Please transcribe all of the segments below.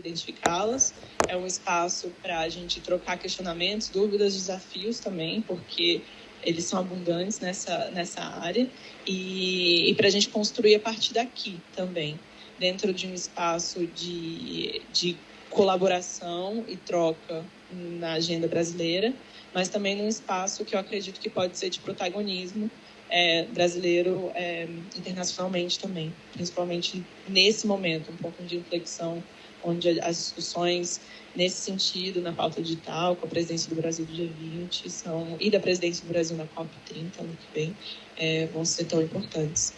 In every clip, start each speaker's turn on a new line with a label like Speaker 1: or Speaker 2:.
Speaker 1: identificá-las. É um espaço para a gente trocar questionamentos, dúvidas, desafios também, porque eles são abundantes nessa área, e para a gente construir a partir daqui também, dentro de um espaço de colaboração e troca na agenda brasileira, mas também num espaço que eu acredito que pode ser de protagonismo brasileiro internacionalmente também, principalmente nesse momento, um ponto de inflexão, onde as discussões nesse sentido, na pauta digital, com a presidência do Brasil do G20 e da presidência do Brasil na COP30 ano que vem, vão ser tão importantes.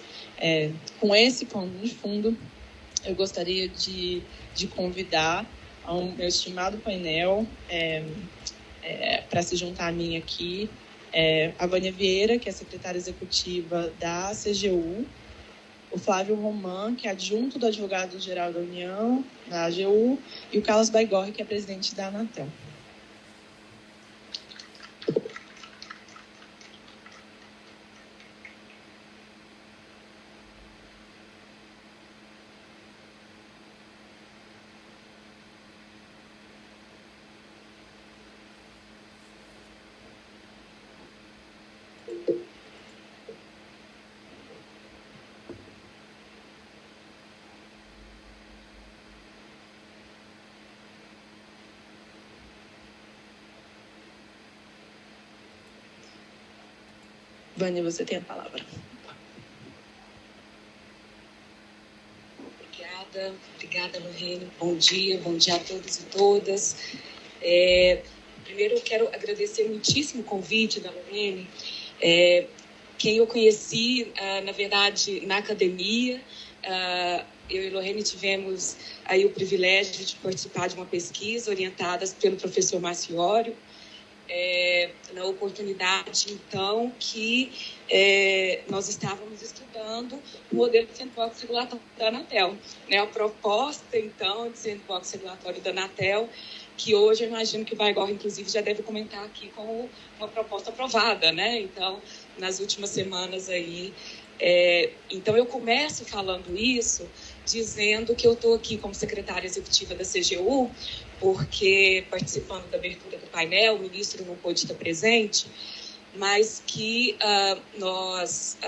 Speaker 1: Com esse pano de fundo, eu gostaria de convidar ao meu estimado painel para se juntar a mim aqui, a Vânia Vieira, que é secretária executiva da CGU, o Flávio Roman, que é adjunto do advogado-geral da União, da AGU, e o Carlos Baigorre, que é presidente da Anatel. Vânia, você tem a palavra.
Speaker 2: Obrigada, Lorene. Bom dia a todos e todas. Primeiro, eu quero agradecer muitíssimo o convite da Lorene, quem eu conheci, na verdade, na academia. Eu e Lorene tivemos aí o privilégio de participar de uma pesquisa orientada pelo professor Marciório, na oportunidade, então, que nós estávamos estudando o modelo de sandbox regulatório da Anatel, né? A proposta, então, de sandbox regulatório da Anatel, que hoje eu imagino que o Baigorre, inclusive, já deve comentar aqui como uma proposta aprovada, né? Então, nas últimas semanas aí. Então, eu começo falando isso, dizendo que eu estou aqui como secretária executiva da CGU, porque, participando da abertura do painel, o ministro não pôde estar presente, mas que nós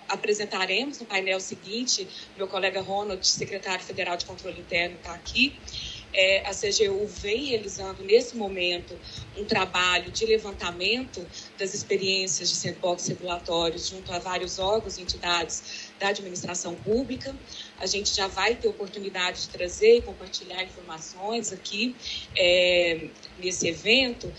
Speaker 2: apresentaremos no painel seguinte. Meu colega Ronald, secretário federal de controle interno, está aqui. A CGU vem realizando, nesse momento, um trabalho de levantamento das experiências de sandbox regulatórios junto a vários órgãos e entidades da administração pública. A gente já vai ter oportunidade de trazer e compartilhar informações aqui nesse evento,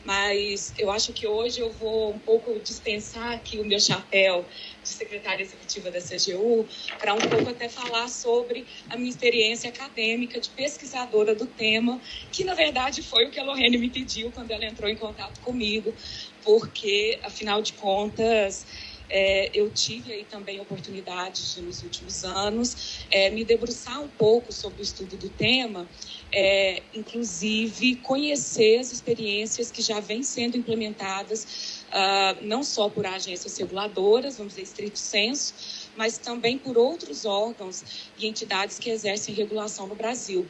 Speaker 2: mas eu acho que hoje eu vou um pouco dispensar aqui o meu chapéu de secretária executiva da CGU para um pouco até falar sobre a minha experiência acadêmica de pesquisadora do tema, que, na verdade, foi o que a Lorene me pediu quando ela entrou em contato comigo, porque, afinal de contas, eu tive aí também a oportunidade de, nos últimos anos, me debruçar um pouco sobre o estudo do tema, inclusive conhecer as experiências que já vêm sendo implementadas, não só por agências reguladoras, vamos dizer, estrito sensu, mas também por outros órgãos e entidades que exercem regulação no Brasil.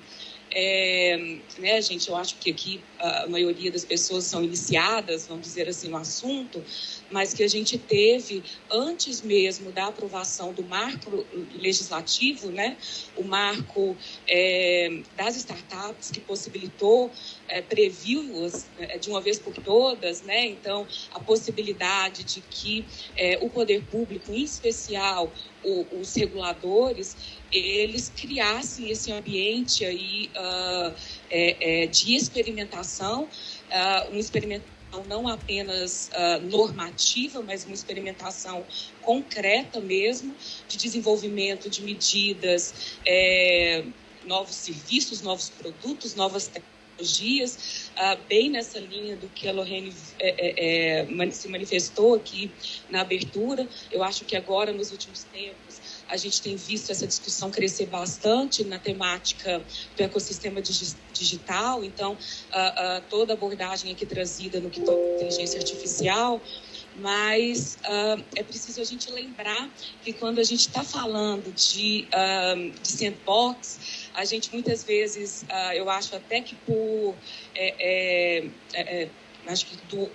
Speaker 2: Né, gente, eu acho que aqui a maioria das pessoas são iniciadas, vamos dizer assim, no assunto, mas que a gente teve, antes mesmo da aprovação do marco legislativo, né, o marco das startups, que possibilitou, previu-as de uma vez por todas, né, então a possibilidade de que o poder público, em especial os reguladores, eles criassem esse ambiente aí, de experimentação, uma experimentação não apenas normativa, mas uma experimentação concreta mesmo, de desenvolvimento de medidas, novos serviços, novos produtos, novas tecnologias, bem nessa linha do que a Lorene se manifestou aqui na abertura. Eu acho que agora, nos últimos tempos, a gente tem visto essa discussão crescer bastante na temática do ecossistema digital. Então, toda a abordagem aqui trazida no que toca a inteligência artificial, mas é preciso a gente lembrar que quando a gente está falando de sandbox, A gente, muitas vezes, eu acho até que acho que um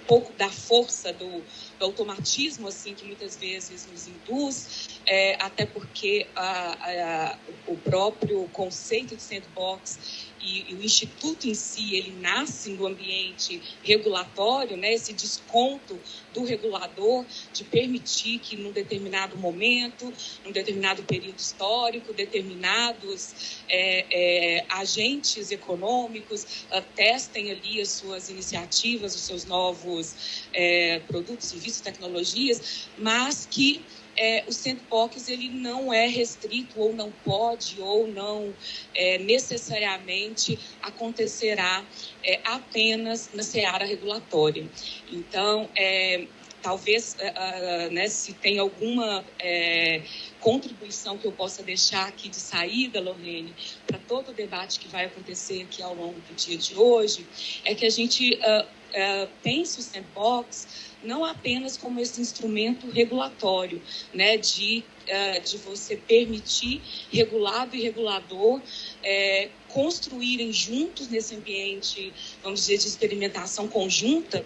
Speaker 2: pouco da força do automatismo, assim, que muitas vezes nos induz, até porque o próprio conceito de sandbox e o Instituto em si, ele nasce no ambiente regulatório, né, esse desconto do regulador de permitir que, num determinado momento, num determinado período histórico, determinados agentes econômicos testem ali as suas iniciativas, os seus novos produtos, serviços, tecnologias, mas que o sandbox ele não é restrito ou não pode ou não necessariamente acontecerá apenas na seara regulatória. Então, talvez, né, se tem alguma contribuição que eu possa deixar aqui de saída, Lorene, para todo o debate que vai acontecer aqui ao longo do dia de hoje, é que a gente pense o sandbox não apenas como esse instrumento regulatório, né, de você permitir regulado e regulador construírem juntos nesse ambiente, vamos dizer, de experimentação conjunta,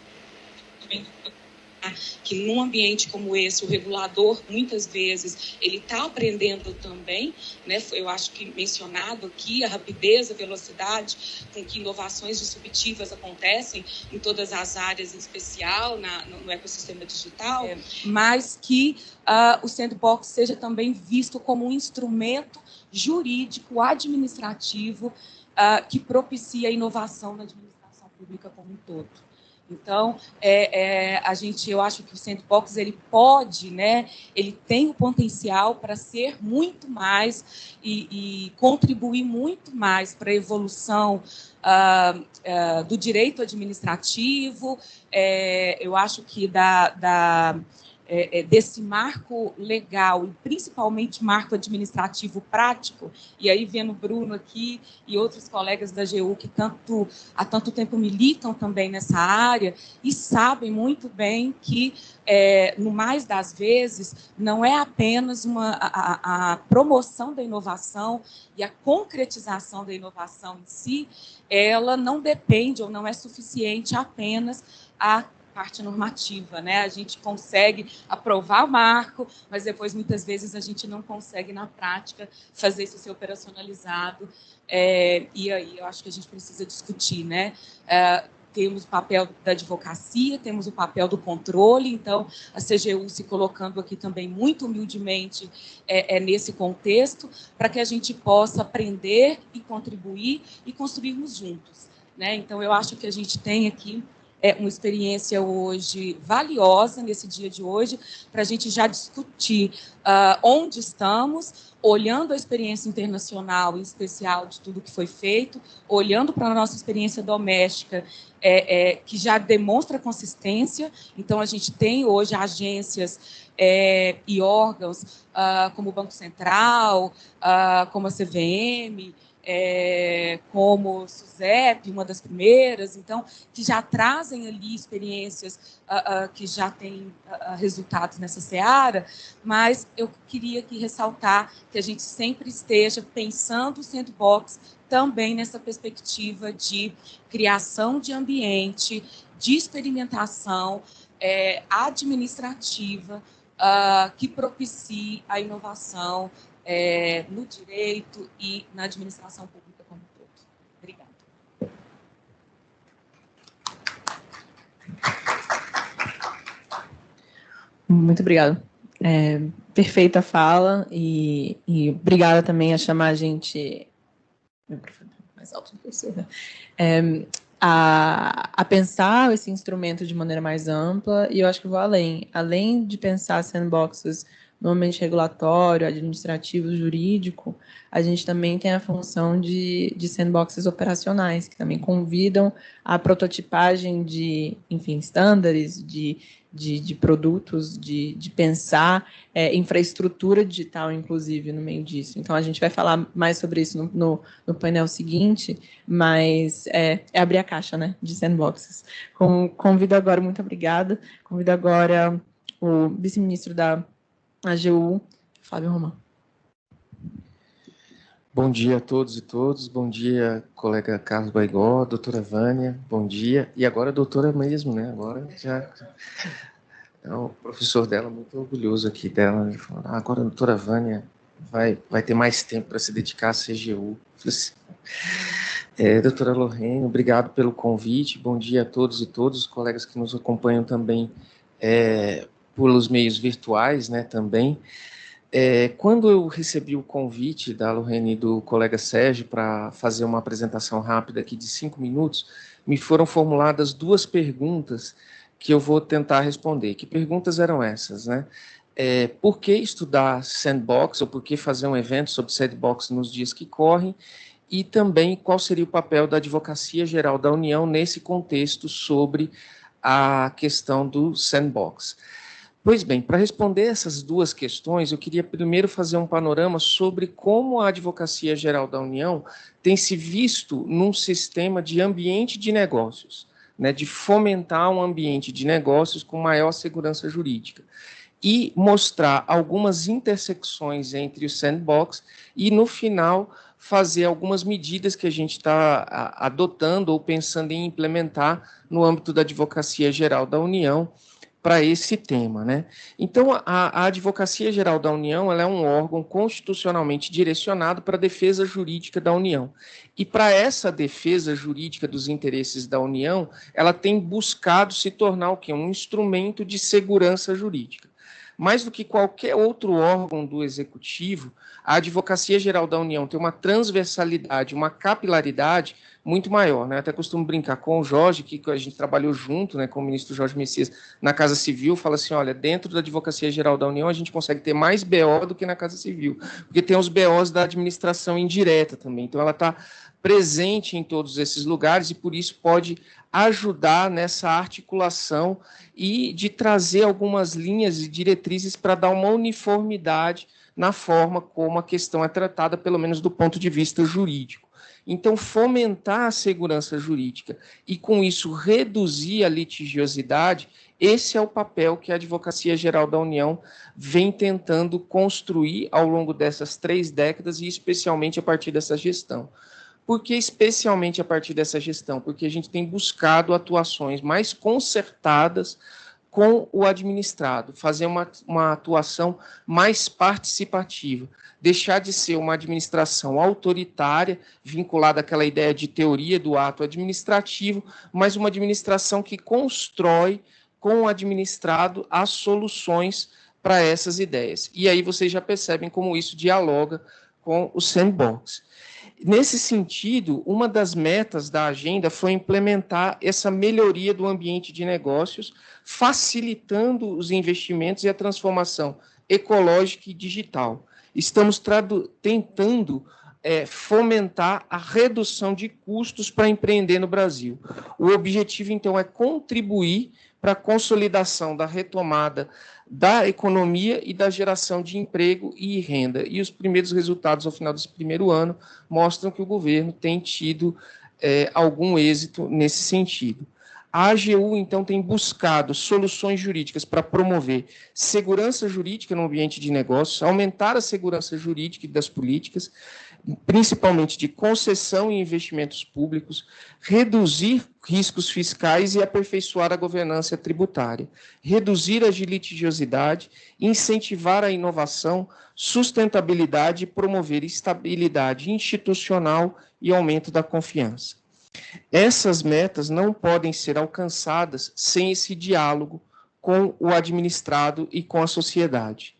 Speaker 2: que num ambiente como esse, o regulador, muitas vezes, ele está aprendendo também, né? Eu acho que mencionado aqui a rapidez, a velocidade com que inovações disruptivas acontecem em todas as áreas, em especial no ecossistema digital, mas que o sandbox seja também visto como um instrumento jurídico, administrativo, que propicia a inovação na administração pública como um todo. Então, eu acho que o sandbox ele pode, né, ele tem o potencial para ser muito mais e contribuir muito mais para a evolução do direito administrativo. Eu acho que desse marco legal e principalmente marco administrativo prático, e aí vendo o Bruno aqui e outros colegas da AGU que há tanto tempo militam também nessa área e sabem muito bem que, no mais das vezes, não é apenas a promoção da inovação e a concretização da inovação em si, ela não depende ou não é suficiente apenas a parte normativa, né? A gente consegue aprovar o marco, mas depois, muitas vezes, a gente não consegue, na prática, fazer isso ser operacionalizado. E aí eu acho que a gente precisa discutir, né? Temos o papel da advocacia, temos o papel do controle, então, a CGU se colocando aqui também muito humildemente nesse contexto, para que a gente possa aprender e contribuir e construirmos juntos, né? Então, eu acho que a gente tem aqui uma experiência hoje valiosa, nesse dia de hoje, para a gente já discutir onde estamos, olhando a experiência internacional, em especial de tudo que foi feito, olhando para a nossa experiência doméstica, que já demonstra consistência. Então, a gente tem hoje agências e órgãos como o Banco Central, como a CVM, como o SUSEP, uma das primeiras, então, que já trazem ali experiências que já têm resultados nessa seara, mas eu queria aqui ressaltar que a gente sempre esteja pensando o sandbox também nessa perspectiva de criação de ambiente, de experimentação administrativa que propicie a inovação no direito e na administração pública como um todo. Obrigada.
Speaker 3: Muito obrigada. Perfeita fala e obrigada também a chamar a gente mais alto do que eu sei, né? A pensar esse instrumento de maneira mais ampla, e eu acho que vou além de pensar sandboxes no ambiente regulatório, administrativo, jurídico, a gente também tem a função de sandboxes operacionais, que também convidam a prototipagem de, enfim, estándares, de produtos, de pensar infraestrutura digital, inclusive, no meio disso. Então, a gente vai falar mais sobre isso no painel seguinte, mas abrir a caixa, né, de sandboxes. Convido agora, muito obrigada, convido agora o vice-ministro da AGU, Flávio Romão.
Speaker 4: Bom dia a todos e todas, bom dia, colega Carlos Baigó, doutora Vânia, bom dia, e agora a doutora mesmo, né, agora já, o professor dela, muito orgulhoso aqui dela, ele falou, agora a doutora Vânia vai ter mais tempo para se dedicar à CGU. Doutora Lorraine, obrigado pelo convite, bom dia a todos e todas, os colegas que nos acompanham também pelos meios virtuais, né, também. Quando eu recebi o convite da Lorraine e do colega Sérgio para fazer uma apresentação rápida aqui de 5 minutos, me foram formuladas 2 perguntas que eu vou tentar responder. Que perguntas eram essas, né? Por que estudar sandbox, ou por que fazer um evento sobre sandbox nos dias que correm? E também qual seria o papel da Advocacia Geral da União nesse contexto sobre a questão do sandbox. Pois bem, para responder essas 2 questões, eu queria primeiro fazer um panorama sobre como a Advocacia Geral da União tem se visto num sistema de ambiente de negócios, né, de fomentar um ambiente de negócios com maior segurança jurídica, e mostrar algumas intersecções entre o sandbox e, no final, fazer algumas medidas que a gente está adotando ou pensando em implementar no âmbito da Advocacia Geral da União, para esse tema, né? Então, a Advocacia Geral da União, ela é um órgão constitucionalmente direcionado para a defesa jurídica da União. E para essa defesa jurídica dos interesses da União, ela tem buscado se tornar o quê? Um instrumento de segurança jurídica. Mais do que qualquer outro órgão do Executivo, a Advocacia Geral da União tem uma transversalidade, uma capilaridade muito maior, né? Até costumo brincar com o Jorge, que a gente trabalhou junto, né, com o ministro Jorge Messias na Casa Civil, fala assim, olha, dentro da Advocacia Geral da União a gente consegue ter mais BO do que na Casa Civil, porque tem os BOs da administração indireta também, então ela está presente em todos esses lugares e por isso pode ajudar nessa articulação e de trazer algumas linhas e diretrizes para dar uma uniformidade na forma como a questão é tratada, pelo menos do ponto de vista jurídico. Então, fomentar a segurança jurídica e, com isso, reduzir a litigiosidade, esse é o papel que a Advocacia Geral da União vem tentando construir ao longo dessas 3 décadas e, especialmente, a partir dessa gestão. Por que especialmente a partir dessa gestão? Porque a gente tem buscado atuações mais concertadas com o administrado, fazer uma atuação mais participativa, deixar de ser uma administração autoritária, vinculada àquela ideia de teoria do ato administrativo, mas uma administração que constrói com o administrado as soluções para essas ideias. E aí vocês já percebem como isso dialoga com o sandbox. Nesse sentido, uma das metas da agenda foi implementar essa melhoria do ambiente de negócios, facilitando os investimentos e a transformação ecológica e digital. Estamos tentando fomentar a redução de custos para empreender no Brasil. O objetivo, então, é contribuir para a consolidação da retomada da economia e da geração de emprego e renda. E os primeiros resultados, ao final desse primeiro ano, mostram que o governo tem tido algum êxito nesse sentido. A AGU, então, tem buscado soluções jurídicas para promover segurança jurídica no ambiente de negócios, aumentar a segurança jurídica das políticas, principalmente de concessão e investimentos públicos, reduzir riscos fiscais e aperfeiçoar a governança tributária, reduzir a litigiosidade, incentivar a inovação, sustentabilidade e promover estabilidade institucional e aumento da confiança. Essas metas não podem ser alcançadas sem esse diálogo com o administrado e com a sociedade.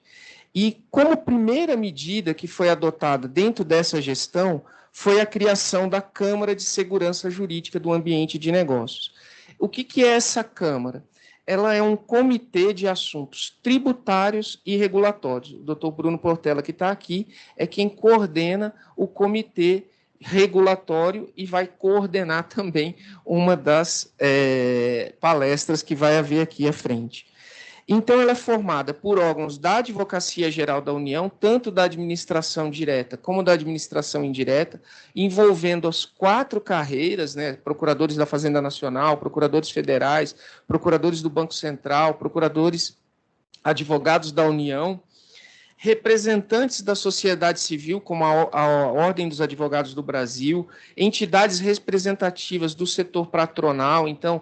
Speaker 4: E como primeira medida que foi adotada dentro dessa gestão foi a criação da Câmara de Segurança Jurídica do Ambiente de Negócios. O que é essa Câmara? Ela é um comitê de assuntos tributários e regulatórios. O doutor Bruno Portela, que está aqui, é quem coordena o comitê regulatório e vai coordenar também uma das palestras que vai haver aqui à frente. Então, ela é formada por órgãos da Advocacia Geral da União, tanto da administração direta como da administração indireta, envolvendo as 4 carreiras, né, procuradores da Fazenda Nacional, procuradores federais, procuradores do Banco Central, procuradores advogados da União, representantes da sociedade civil, como a Ordem dos Advogados do Brasil, entidades representativas do setor patronal, então,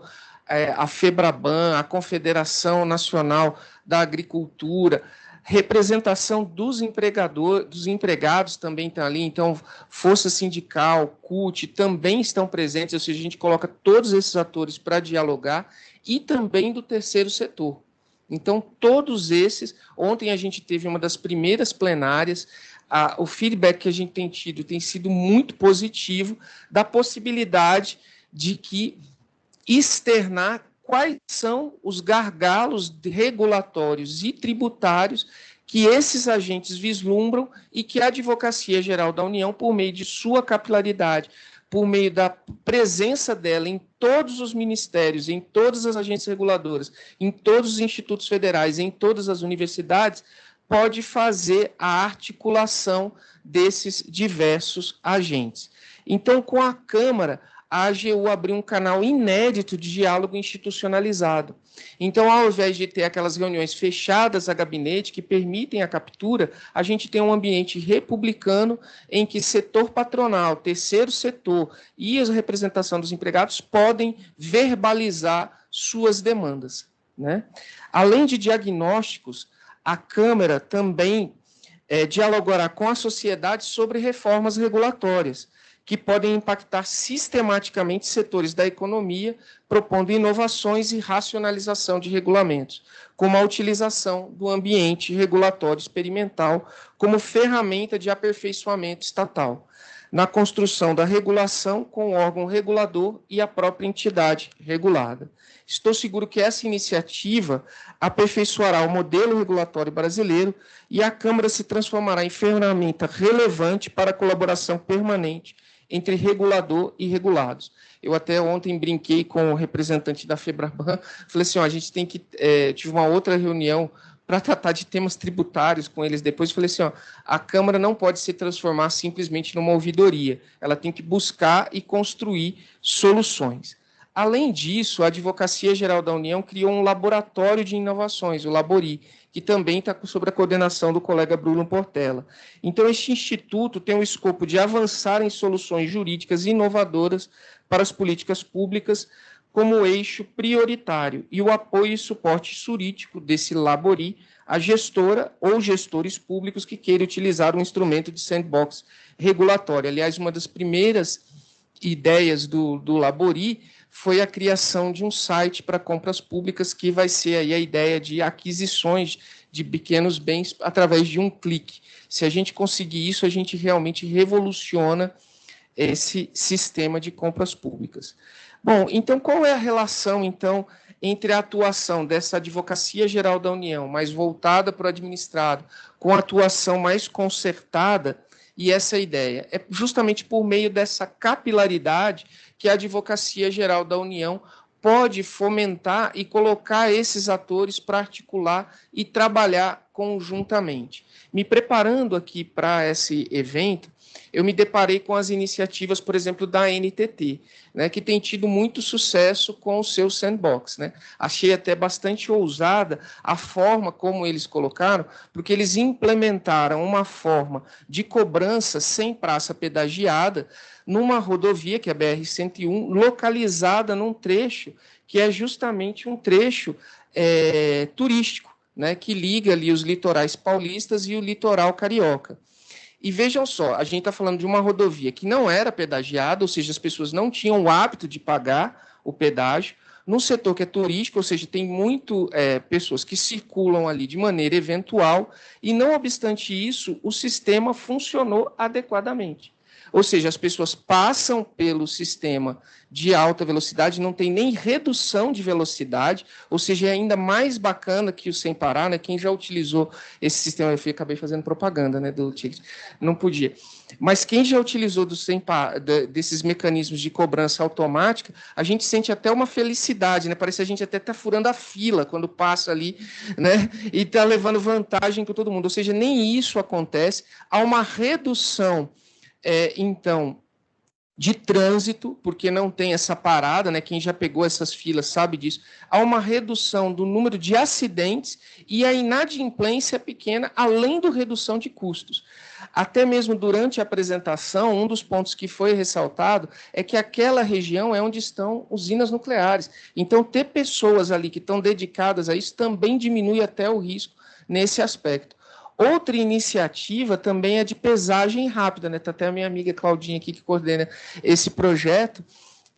Speaker 4: a FEBRABAN, a Confederação Nacional da Agricultura, representação dos empregados também estão ali, então, Força Sindical, CUT, também estão presentes, ou seja, a gente coloca todos esses atores para dialogar, e também do terceiro setor. Então, todos esses, ontem a gente teve uma das primeiras plenárias, o feedback que a gente tem tido tem sido muito positivo, da possibilidade de que externar quais são os gargalos regulatórios e tributários que esses agentes vislumbram e que a Advocacia Geral da União, por meio de sua capilaridade, por meio da presença dela em todos os ministérios, em todas as agências reguladoras, em todos os institutos federais, em todas as universidades, pode fazer a articulação desses diversos agentes. Então, com a Câmara, a AGU abriu um canal inédito de diálogo institucionalizado. Então, ao invés de ter aquelas reuniões fechadas a gabinete que permitem a captura, a gente tem um ambiente republicano em que setor patronal, terceiro setor e a representação dos empregados podem verbalizar suas demandas, né? Além de diagnósticos, a Câmara também dialogará com a sociedade sobre reformas regulatórias, que podem impactar sistematicamente setores da economia, propondo inovações e racionalização de regulamentos, como a utilização do ambiente regulatório experimental como ferramenta de aperfeiçoamento estatal, na construção da regulação com o órgão regulador e a própria entidade regulada. Estou seguro que essa iniciativa aperfeiçoará o modelo regulatório brasileiro e a Câmara se transformará em ferramenta relevante para a colaboração permanente entre regulador e regulados. Eu até ontem brinquei com o representante da FEBRABAN, falei assim, a gente tem que... tive uma outra reunião para tratar de temas tributários com eles depois, falei assim, a Câmara não pode se transformar simplesmente numa ouvidoria, ela tem que buscar e construir soluções. Além disso, a Advocacia Geral da União criou um laboratório de inovações, o Labori, que também está sob a coordenação do colega Bruno Portela. Então, este instituto tem o escopo de avançar em soluções jurídicas inovadoras para as políticas públicas como eixo prioritário e o apoio e suporte jurídico desse Labori à gestora ou gestores públicos que queiram utilizar um instrumento de sandbox regulatório. Aliás, uma das primeiras ideias do Labori foi a criação de um site para compras públicas, que vai ser aí a ideia de aquisições de pequenos bens através de um clique. Se a gente conseguir isso, a gente realmente revoluciona esse sistema de compras públicas. Bom, então, qual é a relação, então, entre a atuação dessa Advocacia Geral da União, mais voltada para o administrado, com a atuação mais concertada e essa ideia? É justamente por meio dessa capilaridade que a Advocacia Geral da União pode fomentar e colocar esses atores para articular e trabalhar conjuntamente. Me preparando aqui para esse evento, eu me deparei com as iniciativas, por exemplo, da NTT, né, que tem tido muito sucesso com o seu sandbox, né? Achei até bastante ousada a forma como eles colocaram, porque eles implementaram uma forma de cobrança sem praça pedagiada numa rodovia, que é a BR-101, localizada num trecho que é justamente um trecho turístico, né, que liga ali os litorais paulistas e o litoral carioca. E vejam só, a gente está falando de uma rodovia que não era pedagiada, ou seja, as pessoas não tinham o hábito de pagar o pedágio, num setor que é turístico, ou seja, tem muito pessoas que circulam ali de maneira eventual, e não obstante isso, o sistema funcionou adequadamente. Ou seja, as pessoas passam pelo sistema de alta velocidade, não tem nem redução de velocidade, ou seja, é ainda mais bacana que o Sem Parar, né? Quem já utilizou esse sistema, eu acabei fazendo propaganda, né, do ticket, não podia. Mas quem já utilizou desses mecanismos de cobrança automática, a gente sente até uma felicidade, né? Parece que a gente até está furando a fila quando passa ali, né? E está levando vantagem com todo mundo. Ou seja, nem isso acontece. Há uma redução então, de trânsito, porque não tem essa parada, né? Quem já pegou essas filas sabe disso. Há uma redução do número de acidentes e a inadimplência é pequena, além da redução de custos. Até mesmo durante a apresentação, um dos pontos que foi ressaltado é que aquela região é onde estão usinas nucleares. Então, ter pessoas ali que estão dedicadas a isso também diminui até o risco nesse aspecto. Outra iniciativa também é de pesagem rápida, né? Está até a minha amiga Claudinha aqui que coordena esse projeto,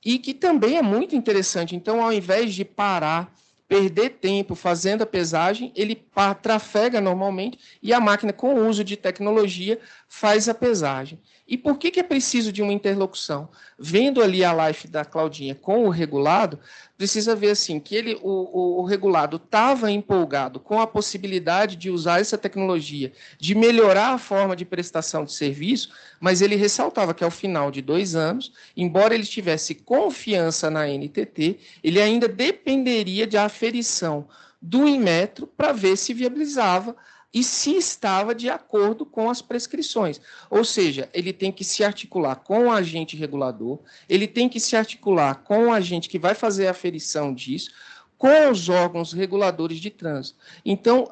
Speaker 4: e que também é muito interessante. Então, ao invés de parar, perder tempo fazendo a pesagem, ele trafega normalmente e a máquina, com o uso de tecnologia, faz a pesagem. E por que é preciso de uma interlocução? Vendo ali a live da Claudinha com o regulado, precisa ver assim, que o regulado estava empolgado com a possibilidade de usar essa tecnologia, de melhorar a forma de prestação de serviço, mas ele ressaltava que ao final de 2 anos, embora ele tivesse confiança na NTT, ele ainda dependeria de aferição do Inmetro para ver se viabilizava e se estava de acordo com as prescrições. Ou seja, ele tem que se articular com o agente regulador, ele tem que se articular com o agente que vai fazer a aferição disso, com os órgãos reguladores de trânsito. Então,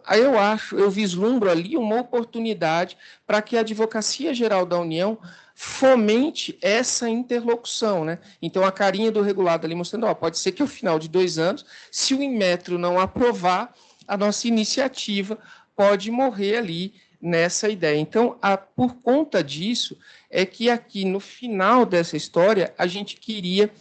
Speaker 4: eu vislumbro ali uma oportunidade para que a Advocacia Geral da União fomente essa interlocução, né? Então, a carinha do regulado ali mostrando, pode ser que ao final de 2 anos, se o Inmetro não aprovar, a nossa iniciativa pode morrer ali nessa ideia. Então, por conta disso, é que aqui no final dessa história, a gente queria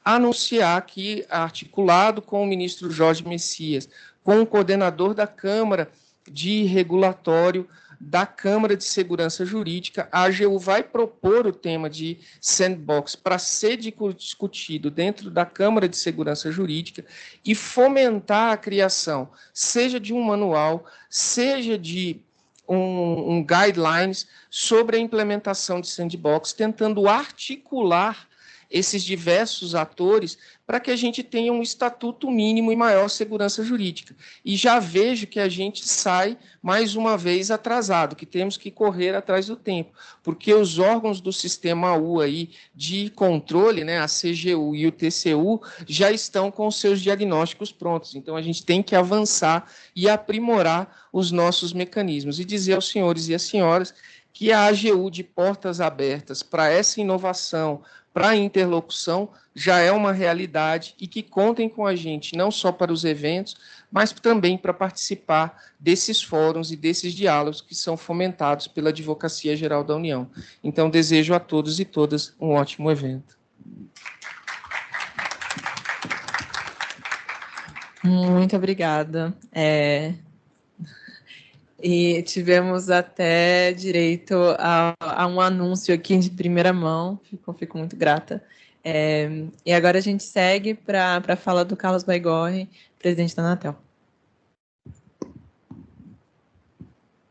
Speaker 4: anunciar que, articulado com o ministro Jorge Messias, com o coordenador da Câmara de Regulatório, da Câmara de Segurança Jurídica, a AGU vai propor o tema de sandbox para ser discutido dentro da Câmara de Segurança Jurídica e fomentar a criação, seja de um manual, seja de um guidelines sobre a implementação de sandbox, tentando articular esses diversos atores para que a gente tenha um estatuto mínimo e maior segurança jurídica. E já vejo que a gente sai, mais uma vez, atrasado, que temos que correr atrás do tempo, porque os órgãos do sistema U aí de controle, né, a CGU e o TCU, já estão com os seus diagnósticos prontos. Então, a gente tem que avançar e aprimorar os nossos mecanismos. E dizer aos senhores e às senhoras que a AGU de portas abertas para essa inovação, para a interlocução, já é uma realidade e que contem com a gente, não só para os eventos, mas também para participar desses fóruns e desses diálogos que são fomentados pela Advocacia Geral da União. Então, desejo a todos e todas um ótimo evento.
Speaker 3: Muito obrigada. E tivemos até direito a um anúncio aqui de primeira mão, fico muito grata. E agora a gente segue para a fala do Carlos Baigorre, presidente da Anatel.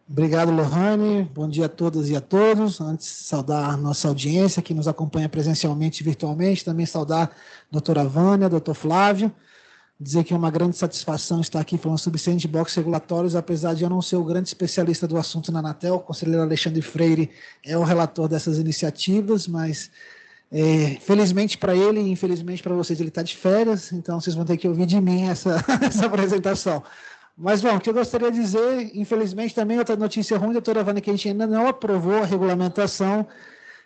Speaker 5: Obrigado, Lohane. Bom dia a todas e a todos. Antes de saudar a nossa audiência, que nos acompanha presencialmente e virtualmente, também saudar a doutora Vânia, doutor Flávio, dizer que é uma grande satisfação estar aqui falando sobre sandbox regulatórios, apesar de eu não ser o grande especialista do assunto na Anatel. O conselheiro Alexandre Freire é o relator dessas iniciativas, mas felizmente para ele e infelizmente para vocês ele está de férias, então vocês vão ter que ouvir de mim essa apresentação. Mas, bom, o que eu gostaria de dizer, infelizmente também outra notícia ruim, doutora Vânia, que a gente ainda não aprovou a regulamentação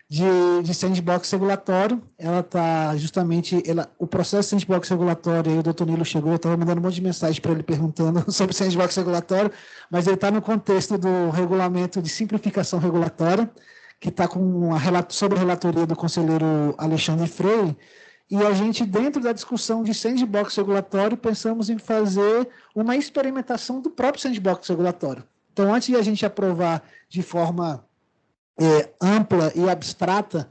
Speaker 5: de sandbox regulatório. Ela está justamente, o processo de sandbox regulatório, aí o doutor Nilo chegou, eu estava mandando um monte de mensagem para ele perguntando sobre sandbox regulatório, mas ele está no contexto do regulamento de simplificação regulatória, que está sob a relatoria do conselheiro Alexandre Freire, e a gente, dentro da discussão de sandbox regulatório, pensamos em fazer uma experimentação do próprio sandbox regulatório. Então, antes de a gente aprovar de forma ampla e abstrata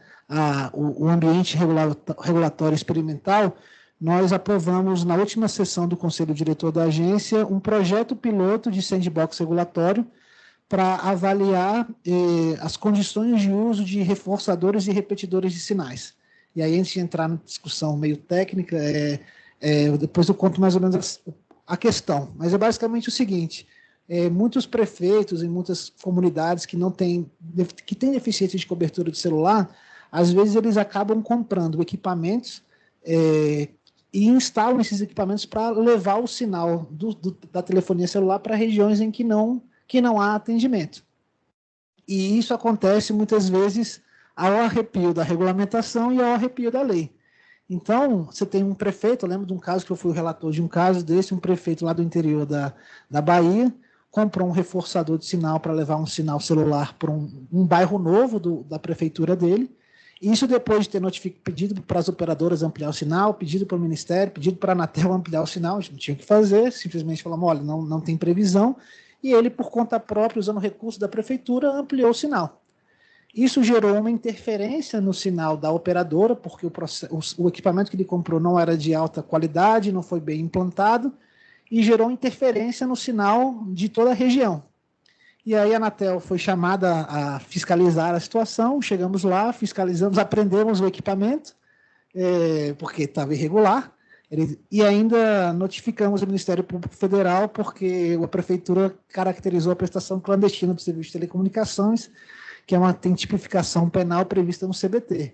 Speaker 5: o ambiente regulatório experimental, nós aprovamos, na última sessão do Conselho Diretor da agência, um projeto piloto de sandbox regulatório para avaliar as condições de uso de reforçadores e repetidores de sinais. E aí, antes de entrar na discussão meio técnica, depois eu conto mais ou menos a questão. Mas é basicamente o seguinte: muitos prefeitos em muitas comunidades que têm deficiência de cobertura de celular, às vezes eles acabam comprando equipamentos e instalam esses equipamentos para levar o sinal da telefonia celular para regiões em que não há atendimento. E isso acontece muitas vezes ao arrepio da regulamentação e ao arrepio da lei. Então, você tem um prefeito, eu lembro de um caso que eu fui o relator de um caso desse, um prefeito lá do interior da Bahia, comprou um reforçador de sinal para levar um sinal celular para um bairro novo da prefeitura dele. Isso depois de ter pedido para as operadoras ampliar o sinal, pedido para o Ministério, pedido para a Anatel ampliar o sinal, a gente não tinha o que fazer, simplesmente falamos, olha, não tem previsão, e ele, por conta própria, usando recursos da prefeitura, ampliou o sinal. Isso gerou uma interferência no sinal da operadora, porque o equipamento que ele comprou não era de alta qualidade, não foi bem implantado, e gerou interferência no sinal de toda a região. E aí a Anatel foi chamada a fiscalizar a situação, chegamos lá, fiscalizamos, apreendemos o equipamento, porque estava irregular, e ainda notificamos o Ministério Público Federal, porque a Prefeitura caracterizou a prestação clandestina do Serviço de Telecomunicações, que tem tipificação penal prevista no CBT.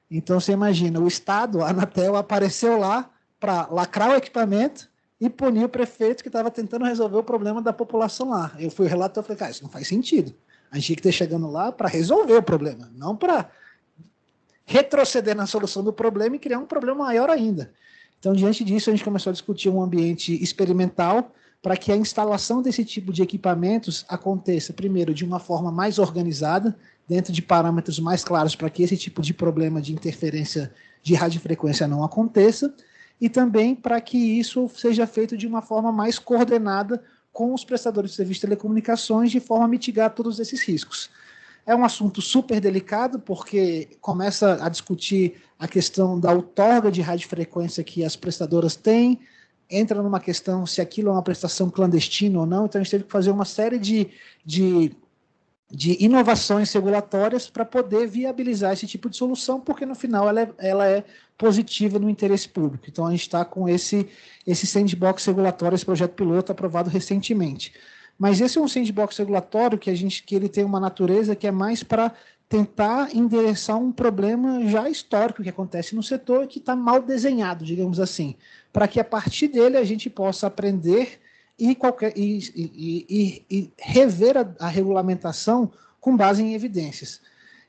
Speaker 5: Então, você imagina, o Estado, a Anatel, apareceu lá para lacrar o equipamento e punir o prefeito que estava tentando resolver o problema da população lá. Eu fui o relator e falei, cara, isso não faz sentido. A gente tinha que ter chegando lá para resolver o problema, não para retroceder na solução do problema e criar um problema maior ainda. Então, diante disso, a gente começou a discutir um ambiente experimental para que a instalação desse tipo de equipamentos aconteça, primeiro, de uma forma mais organizada, dentro de parâmetros mais claros, para que esse tipo de problema de interferência de radiofrequência não aconteça, e também para que isso seja feito de uma forma mais coordenada com os prestadores de serviços de telecomunicações, de forma a mitigar todos esses riscos. É um assunto super delicado, porque começa a discutir a questão da outorga de radiofrequência que as prestadoras têm, entra numa questão se aquilo é uma prestação clandestina ou não, então a gente teve que fazer uma série de inovações regulatórias para poder viabilizar esse tipo de solução, porque no final ela é positiva no interesse público. Então a gente está com esse sandbox regulatório, esse projeto piloto aprovado recentemente. Mas esse é um sandbox regulatório que ele tem uma natureza que é mais para tentar endereçar um problema já histórico que acontece no setor e que está mal desenhado, digamos assim, para que a partir dele a gente possa aprender e rever a regulamentação com base em evidências.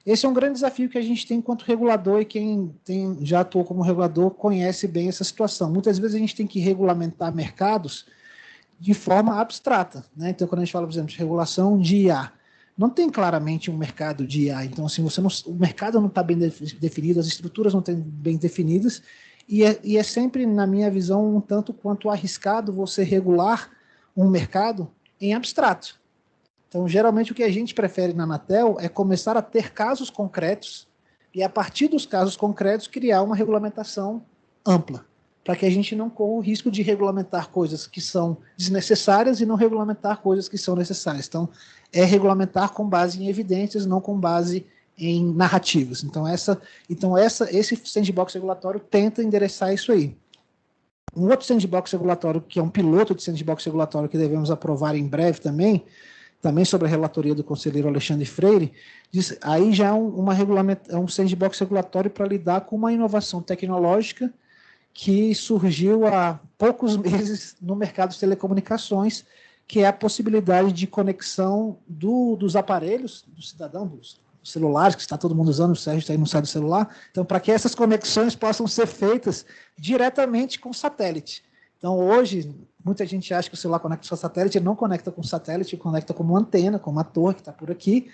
Speaker 5: Esse é um grande desafio que a gente tem enquanto regulador, e quem já atuou como regulador conhece bem essa situação. Muitas vezes a gente tem que regulamentar mercados de forma abstrata, né? Então, quando a gente fala, por exemplo, de regulação de IA, não tem claramente um mercado de IA. Então, assim, o mercado não está bem definido, as estruturas não estão bem definidas, e é sempre, na minha visão, um tanto quanto arriscado você regular um mercado em abstrato. Então, geralmente, o que a gente prefere na Anatel é começar a ter casos concretos e, a partir dos casos concretos, criar uma regulamentação ampla, para que a gente não corra o risco de regulamentar coisas que são desnecessárias e não regulamentar coisas que são necessárias. Então, é regulamentar com base em evidências, não com base em narrativas. Então, esse sandbox regulatório tenta endereçar isso aí. Um outro sandbox regulatório, que é um piloto de sandbox regulatório que devemos aprovar em breve também sobre a relatoria do conselheiro Alexandre Freire, aí já é um sandbox regulatório para lidar com uma inovação tecnológica que surgiu há poucos meses no mercado de telecomunicações, que é a possibilidade de conexão dos aparelhos do cidadão, dos celulares, que está todo mundo usando, o Sérgio está aí no site do celular, então para que essas conexões possam ser feitas diretamente com satélite. Então hoje, muita gente acha que o celular conecta com satélite, ele não conecta com satélite, ele conecta com uma antena, com uma torre que está por aqui,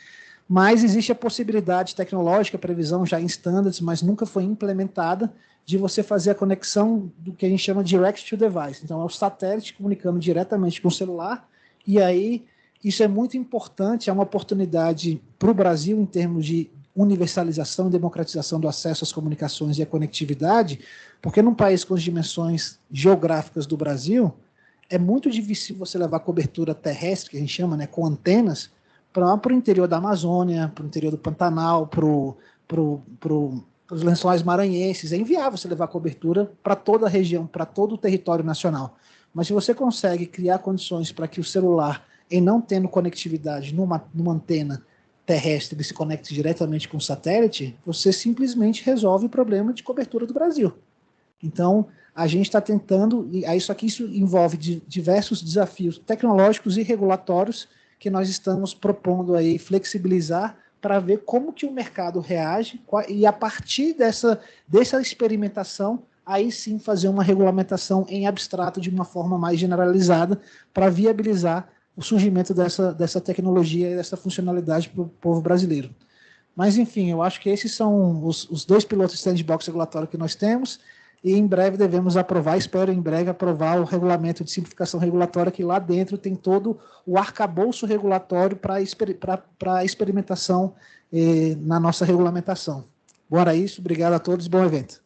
Speaker 5: mas existe a possibilidade tecnológica, a previsão já em standards, mas nunca foi implementada, de você fazer a conexão do que a gente chama de direct to device. Então, é o satélite comunicando diretamente com o celular, e aí isso é muito importante, é uma oportunidade para o Brasil em termos de universalização e democratização do acesso às comunicações e à conectividade, porque num país com as dimensões geográficas do Brasil, é muito difícil você levar cobertura terrestre, que a gente chama, né, com antenas, para o interior da Amazônia, para o interior do Pantanal, para os lençóis maranhenses. É inviável você levar cobertura para toda a região, para todo o território nacional. Mas se você consegue criar condições para que o celular, em não tendo conectividade numa antena, terrestre ele se conecte diretamente com o satélite, você simplesmente resolve o problema de cobertura do Brasil. Então, a gente está tentando, só que isso envolve diversos desafios tecnológicos e regulatórios que nós estamos propondo aí flexibilizar para ver como que o mercado reage e a partir dessa experimentação, aí sim fazer uma regulamentação em abstrato de uma forma mais generalizada para viabilizar o surgimento dessa tecnologia e dessa funcionalidade para o povo brasileiro. Mas, enfim, eu acho que esses são os dois pilotos de sandbox regulatório que nós temos, e em breve devemos aprovar, espero em breve aprovar o regulamento de simplificação regulatória, que lá dentro tem todo o arcabouço regulatório para experimentação na nossa regulamentação. Bora isso, obrigado a todos, bom evento.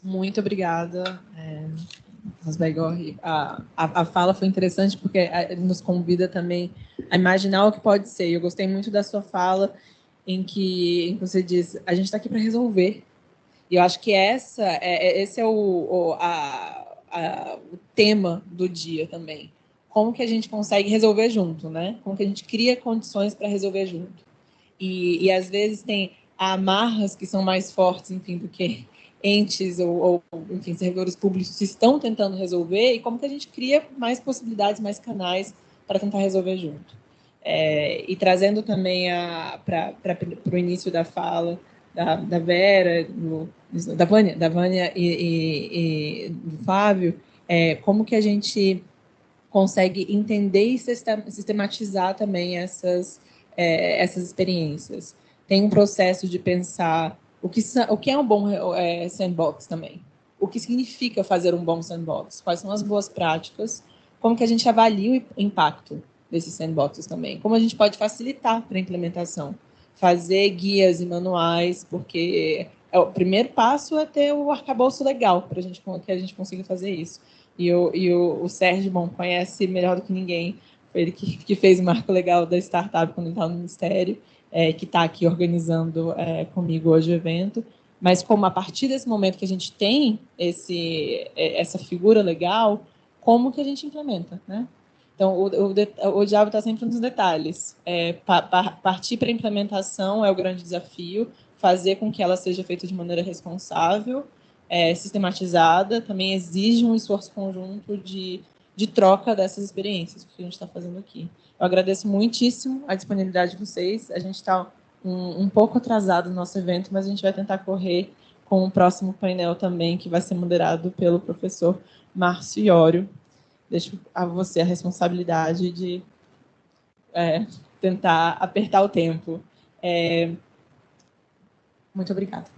Speaker 3: Muito obrigada, Rosberg. A fala foi interessante porque ele nos convida também a imaginar o que pode ser. Eu gostei muito da sua fala em que você diz, a gente está aqui para resolver. E eu acho que esse é o tema do dia também. Como que a gente consegue resolver junto, né? Como que a gente cria condições para resolver junto. E às vezes tem amarras que são mais fortes, enfim, do que entes enfim, servidores públicos que estão tentando resolver, e como que a gente cria mais possibilidades, mais canais para tentar resolver junto. E trazendo também para o início da fala da Vera, da Vânia e do Flávio, como que a gente consegue entender e sistematizar também essas experiências. Tem um processo de pensar o que é um bom sandbox também. O que significa fazer um bom sandbox? Quais são as boas práticas? Como que a gente avalia o impacto desses sandboxes também? Como a gente pode facilitar para a implementação? Fazer guias e manuais, porque o primeiro passo é ter o arcabouço legal para que a gente consiga fazer isso. E o Sérgio, bom, conhece melhor do que ninguém. Foi ele que fez o marco legal da startup quando ele estava no Ministério, que está aqui organizando comigo hoje o evento. Mas como a partir desse momento que a gente tem essa figura legal, como que a gente implementa, né? Então, o diabo está sempre nos detalhes. Partir para a implementação é o grande desafio, fazer com que ela seja feita de maneira responsável, sistematizada, também exige um esforço conjunto de troca dessas experiências que a gente está fazendo aqui. Eu agradeço muitíssimo a disponibilidade de vocês. A gente está um pouco atrasado no nosso evento, mas a gente vai tentar correr com o próximo painel também, que vai ser moderado pelo professor Márcio Iório. Deixo a você a responsabilidade de tentar apertar o tempo. Muito obrigada.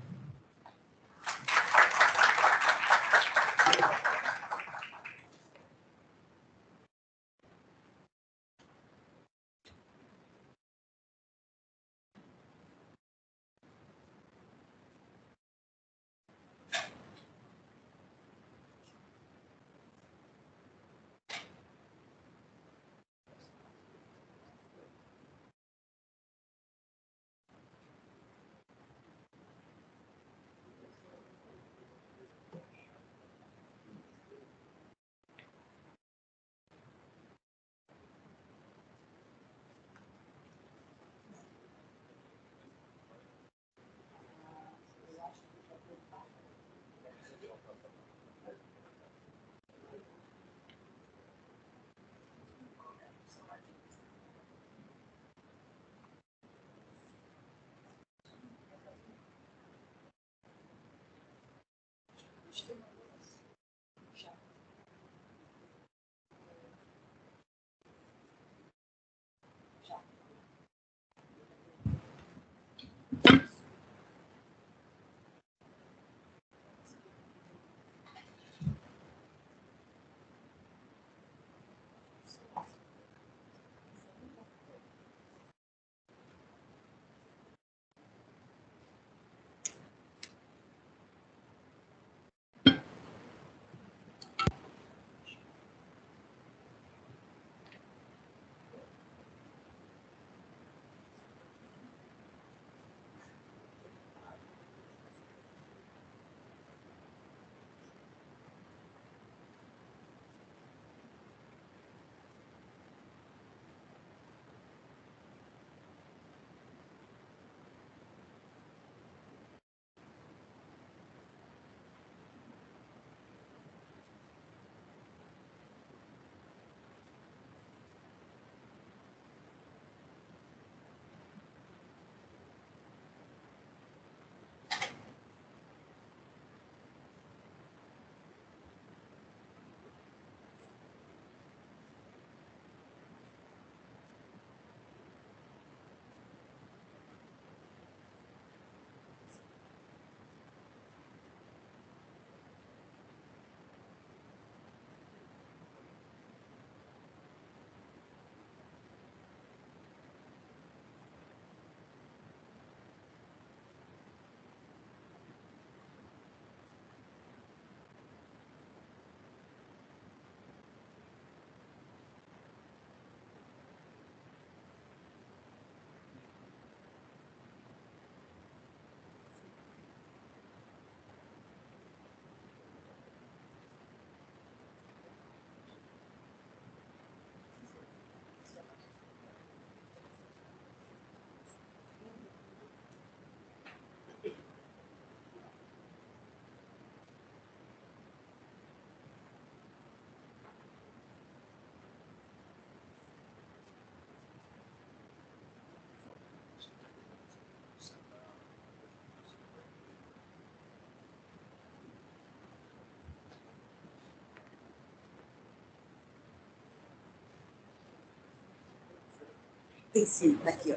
Speaker 6: tem sido aqui, ó,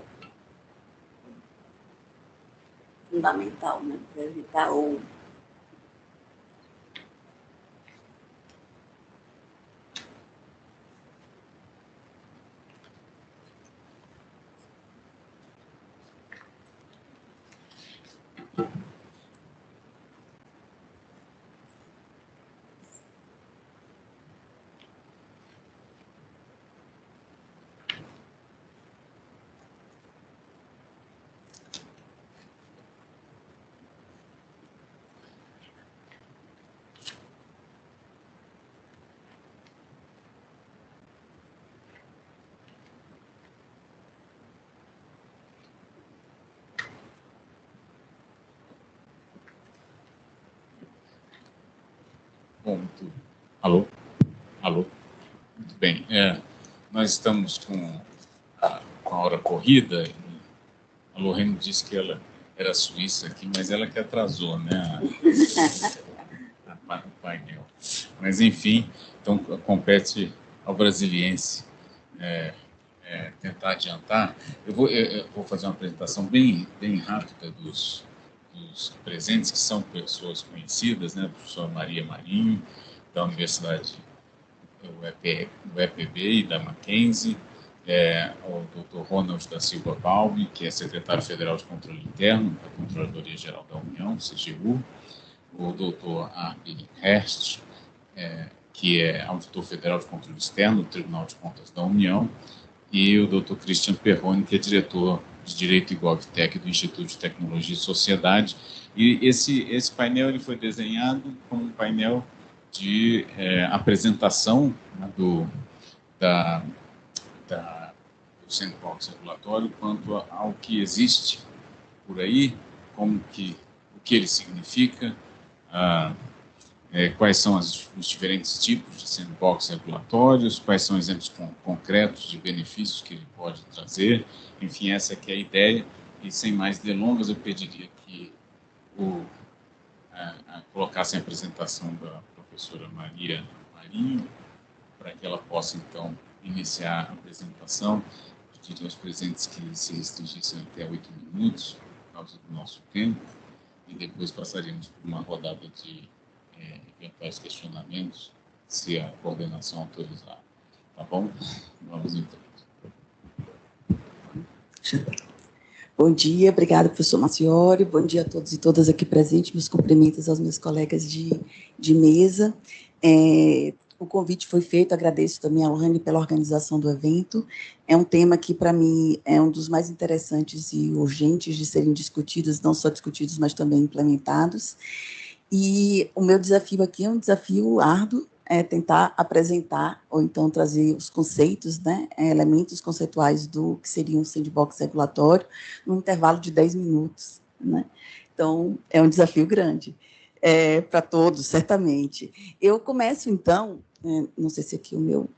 Speaker 6: fundamental, né, para evitar o
Speaker 7: Bom, alô? Alô? Muito bem. Nós estamos com a hora corrida. A Lorraine disse que ela era suíça aqui, mas ela que atrasou, né? O painel. Mas, enfim, então compete ao brasiliense tentar adiantar. Eu vou fazer uma apresentação bem rápida dos presentes, que são pessoas conhecidas, né? A professora Maria Marinho, da Universidade do EPB e da Mackenzie, o Dr. Ronald da Silva Balbi, que é secretário federal de Controle Interno da Controladoria Geral da União, CGU, o Dr. Arby Herst, que é auditor federal de controle externo do Tribunal de Contas da União, e o Dr. Christian Perrone, que é diretor de Direito e GovTech do Instituto de Tecnologia e Sociedade. E esse painel ele foi desenhado como um painel de apresentação do sandbox regulatório quanto ao que existe por aí, o que ele significa, quais são os diferentes tipos de sandbox regulatórios, quais são exemplos concretos de benefícios que ele pode trazer. Enfim, essa aqui é a ideia. E, sem mais delongas, eu pediria que colocassem a apresentação da professora Maria Marinho, para que ela possa, então, iniciar a apresentação. Pediria aos presentes que se restringissem até 8 minutos, por causa do nosso tempo, e depois passaríamos por uma rodada de eventuais questionamentos, se a coordenação autorizar. Tá bom? Vamos então.
Speaker 6: Bom dia, obrigada, professor Maciori. Bom dia a todos e todas aqui presentes. Meus cumprimentos aos meus colegas de mesa. O convite foi feito, agradeço também a Lohane pela organização do evento. É um tema que, para mim, é um dos mais interessantes e urgentes de serem discutidos, não só discutidos, mas também implementados. E o meu desafio aqui é um desafio árduo, tentar apresentar, ou então trazer os conceitos, né, elementos conceituais do que seria um sandbox regulatório, num intervalo de 10 minutos. Né? Então, é um desafio grande para todos, certamente. Eu começo, então, não sei se aqui o meu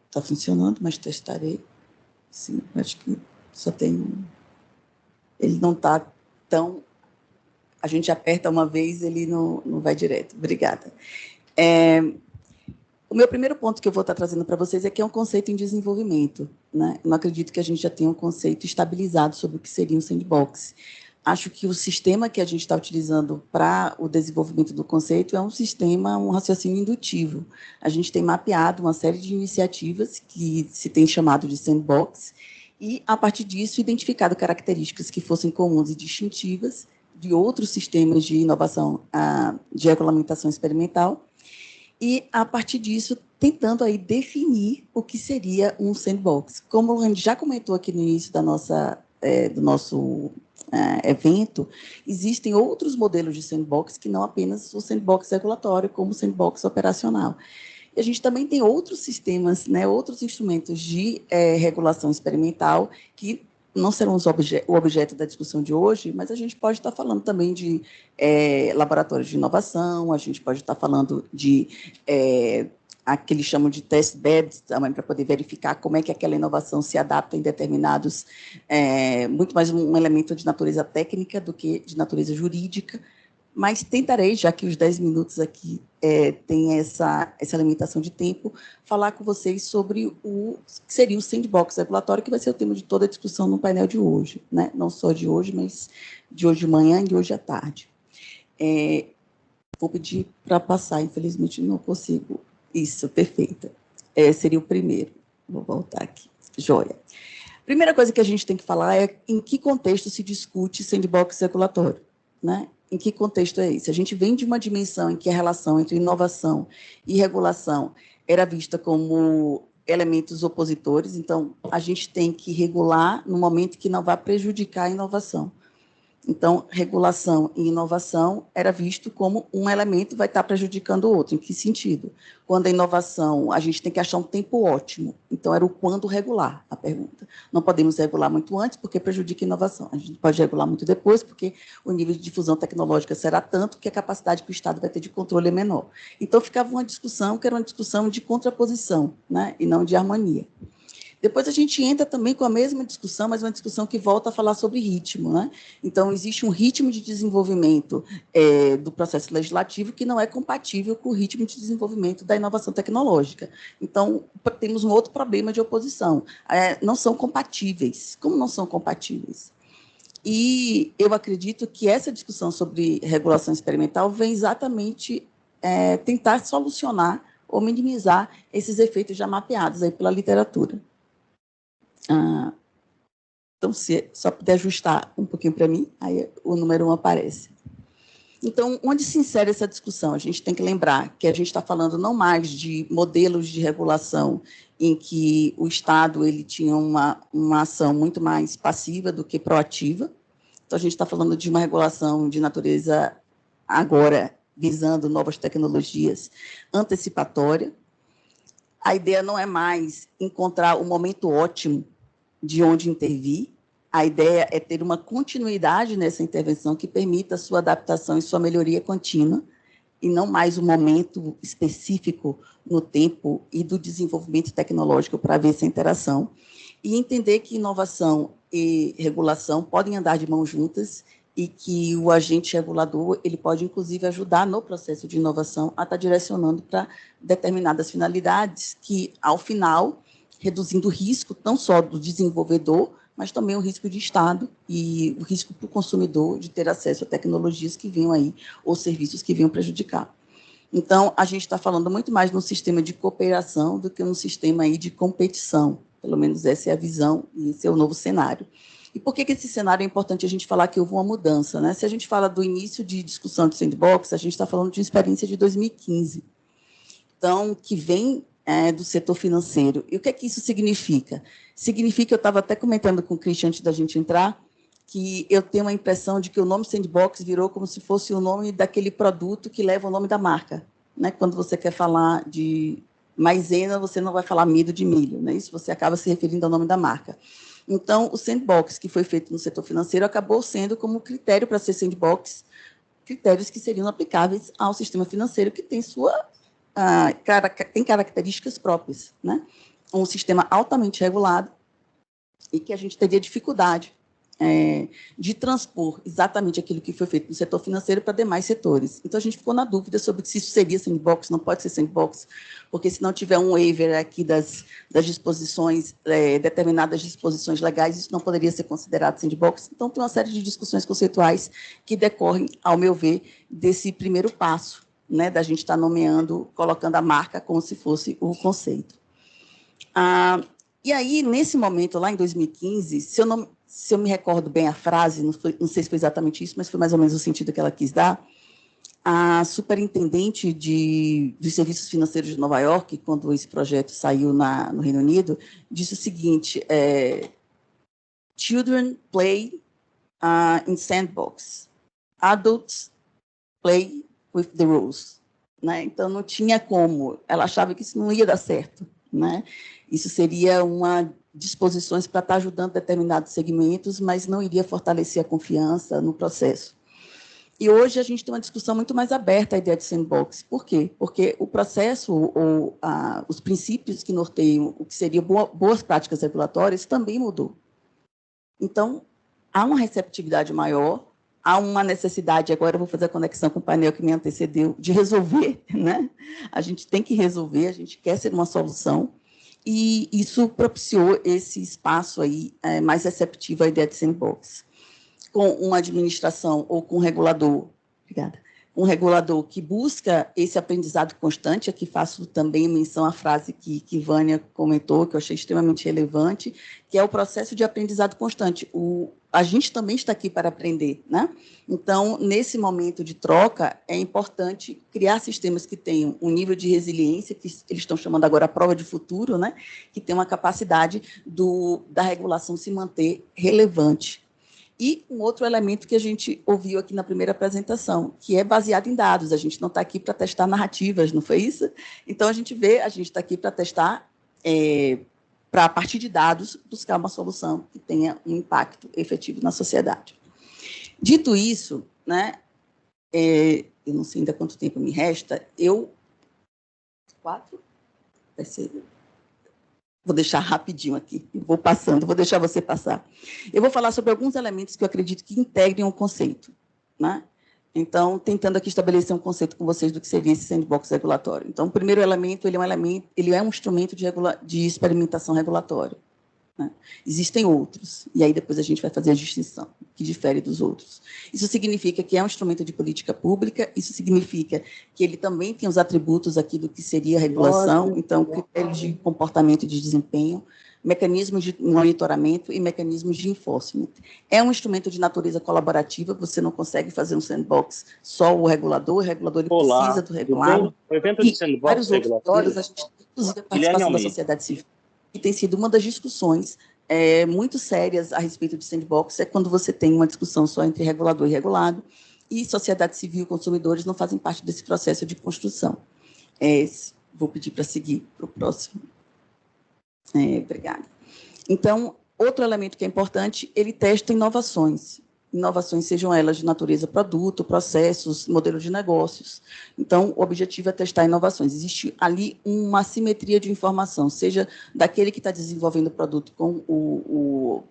Speaker 6: está funcionando, mas testarei. Sim, acho que só tem... Ele não está tão... A gente aperta uma vez, ele não vai direto. Obrigada. O meu primeiro ponto que eu vou estar trazendo para vocês é que é um conceito em desenvolvimento. Né? Eu não acredito que a gente já tenha um conceito estabilizado sobre o que seria um sandbox. Acho que o sistema que a gente está utilizando para o desenvolvimento do conceito é um raciocínio indutivo. A gente tem mapeado uma série de iniciativas que se tem chamado de sandbox e, a partir disso, identificado características que fossem comuns e distintivas de outros sistemas de inovação, de regulamentação experimental, e, a partir disso, tentando aí definir o que seria um sandbox. Como a gente já comentou aqui no início do nosso evento, existem outros modelos de sandbox que não apenas o sandbox regulatório, como o sandbox operacional. E a gente também tem outros sistemas, né, outros instrumentos de regulação experimental que não serão o objeto da discussão de hoje, mas a gente pode estar falando também de laboratórios de inovação, a gente pode estar falando de que eles chamam de test beds, também para poder verificar como é que aquela inovação se adapta em determinados, muito mais um elemento de natureza técnica do que de natureza jurídica, mas tentarei, já que os 10 minutos aqui tem essa limitação de tempo, falar com vocês sobre o que seria o sandbox regulatório, que vai ser o tema de toda a discussão no painel de hoje, né? Não só de hoje, mas de hoje de manhã e de hoje à tarde. Vou pedir para passar, infelizmente não consigo. Isso, perfeita. Seria o primeiro. Vou voltar aqui. Joia. Primeira coisa que a gente tem que falar é em que contexto se discute sandbox regulatório, né? Em que contexto é esse? A gente vem de uma dimensão em que a relação entre inovação e regulação era vista como elementos opositores, então a gente tem que regular no momento que não vá prejudicar a inovação. Então, regulação e inovação era visto como um elemento vai estar prejudicando o outro. Em que sentido? Quando a inovação, a gente tem que achar um tempo ótimo. Então, era o quando regular, a pergunta. Não podemos regular muito antes, porque prejudica a inovação. A gente pode regular muito depois, porque o nível de difusão tecnológica será tanto que a capacidade que o Estado vai ter de controle é menor. Então, ficava uma discussão que era uma discussão de contraposição, né, e não de harmonia. Depois a gente entra também com a mesma discussão, mas uma discussão que volta a falar sobre ritmo, né? Então, existe um ritmo de desenvolvimento do processo legislativo que não é compatível com o ritmo de desenvolvimento da inovação tecnológica. Então, temos um outro problema de oposição. Não são compatíveis. Como não são compatíveis? E eu acredito que essa discussão sobre regulação experimental vem exatamente tentar solucionar ou minimizar esses efeitos já mapeados aí pela literatura. Então, se só puder ajustar um pouquinho para mim, aí o número 1 aparece. Então, onde se insere essa discussão? A gente tem que lembrar que a gente está falando não mais de modelos de regulação em que o Estado ele tinha uma ação muito mais passiva do que proativa. Então, a gente está falando de uma regulação de natureza, agora, visando novas tecnologias, antecipatória. A ideia não é mais encontrar o momento ótimo de onde intervir, a ideia é ter uma continuidade nessa intervenção que permita a sua adaptação e sua melhoria contínua, e não mais um momento específico no tempo e do desenvolvimento tecnológico para ver essa interação, e entender que inovação e regulação podem andar de mãos juntas e que o agente regulador ele pode, inclusive, ajudar no processo de inovação a estar direcionando para determinadas finalidades que, ao final, reduzindo o risco, não só do desenvolvedor, mas também o risco de Estado e o risco para o consumidor de ter acesso a tecnologias que venham aí, ou serviços que venham prejudicar. Então, a gente está falando muito mais num sistema de cooperação do que num sistema aí de competição. Pelo menos essa é a visão e esse é o novo cenário. E por que esse cenário é importante a gente falar que houve uma mudança, né? Se a gente fala do início de discussão de sandbox, a gente está falando de uma experiência de 2015. Então, que vem do setor financeiro. E o que é que isso significa? Significa, eu estava até comentando com o Christian antes da gente entrar, que eu tenho a impressão de que o nome sandbox virou como se fosse o nome daquele produto que leva o nome da marca. Né? Quando você quer falar de maisena, você não vai falar amido de milho. Né? Isso você acaba se referindo ao nome da marca. Então, o sandbox que foi feito no setor financeiro acabou sendo como critério para ser sandbox, critérios que seriam aplicáveis ao sistema financeiro, que tem tem características próprias, né? Um sistema altamente regulado e que a gente teria dificuldade de transpor exatamente aquilo que foi feito no setor financeiro para demais setores. Então, a gente ficou na dúvida sobre se isso seria sandbox, não pode ser sandbox, porque se não tiver um waiver aqui das disposições, determinadas disposições legais, isso não poderia ser considerado sandbox. Então, tem uma série de discussões conceituais que decorrem, ao meu ver, desse primeiro passo, né, da gente estar nomeando, colocando a marca como se fosse o conceito. E aí, nesse momento, lá em 2015, se eu me recordo bem a frase, não sei se foi exatamente isso, mas foi mais ou menos o sentido que ela quis dar, a superintendente dos serviços financeiros de Nova York, quando esse projeto saiu no Reino Unido, disse o seguinte, children play in sandbox, adults play with the rules. Né? Então, não tinha como, ela achava que isso não ia dar certo. Né? Isso seria disposições para estar ajudando determinados segmentos, mas não iria fortalecer a confiança no processo. E hoje a gente tem uma discussão muito mais aberta à ideia de sandbox. Por quê? Porque o processo, ou os princípios que norteiam o que seriam boas práticas regulatórias também mudou. Então, há uma receptividade maior há uma necessidade, agora eu vou fazer a conexão com o painel que me antecedeu, de resolver, né? A gente tem que resolver, a gente quer ser uma solução, e isso propiciou esse espaço aí mais receptivo à ideia de sandbox. Com uma administração ou com um regulador, obrigada, um regulador que busca esse aprendizado constante, aqui faço também menção à frase que Vânia comentou, que eu achei extremamente relevante, que é o processo de aprendizado constante. A gente também está aqui para aprender, né? Então, nesse momento de troca, é importante criar sistemas que tenham um nível de resiliência, que eles estão chamando agora a prova de futuro, né? Que tem uma capacidade da regulação se manter relevante. E um outro elemento que a gente ouviu aqui na primeira apresentação, que é baseado em dados. A gente não está aqui para testar narrativas, não foi isso? Então, a gente está aqui para testar, para, a partir de dados, buscar uma solução que tenha um impacto efetivo na sociedade. Dito isso, né, eu não sei ainda quanto tempo me resta, 4? Vai ser... Vou deixar rapidinho aqui, vou passando, vou deixar você passar. Eu vou falar sobre alguns elementos que eu acredito que integrem o conceito, né? Então, tentando aqui estabelecer um conceito com vocês do que seria esse sandbox regulatório. Então, o primeiro elemento, ele é um instrumento de experimentação regulatória, né? Existem outros, e aí depois a gente vai fazer a distinção, que difere dos outros. Isso significa que é um instrumento de política pública, isso significa que ele também tem os atributos aqui do que seria a regulação, então, critérios de comportamento e de desempenho, mecanismos de monitoramento e mecanismos de enforcement. É um instrumento de natureza colaborativa, você não consegue fazer um sandbox só o regulador ele precisa do regulado.
Speaker 8: O evento de sandbox
Speaker 6: vários outros modelos, a gente tem, inclusive, a participação da sociedade civil, que tem sido uma das discussões muito sérias a respeito de sandbox, é quando você tem uma discussão só entre regulador e regulado, e sociedade civil e consumidores não fazem parte desse processo de construção. Vou pedir para seguir para o próximo. Obrigada. Então, outro elemento que é importante, ele testa inovações. Inovações, sejam elas de natureza produto, processos, modelo de negócios. Então, o objetivo é testar inovações. Existe ali uma assimetria de informação, seja daquele que está desenvolvendo o produto com o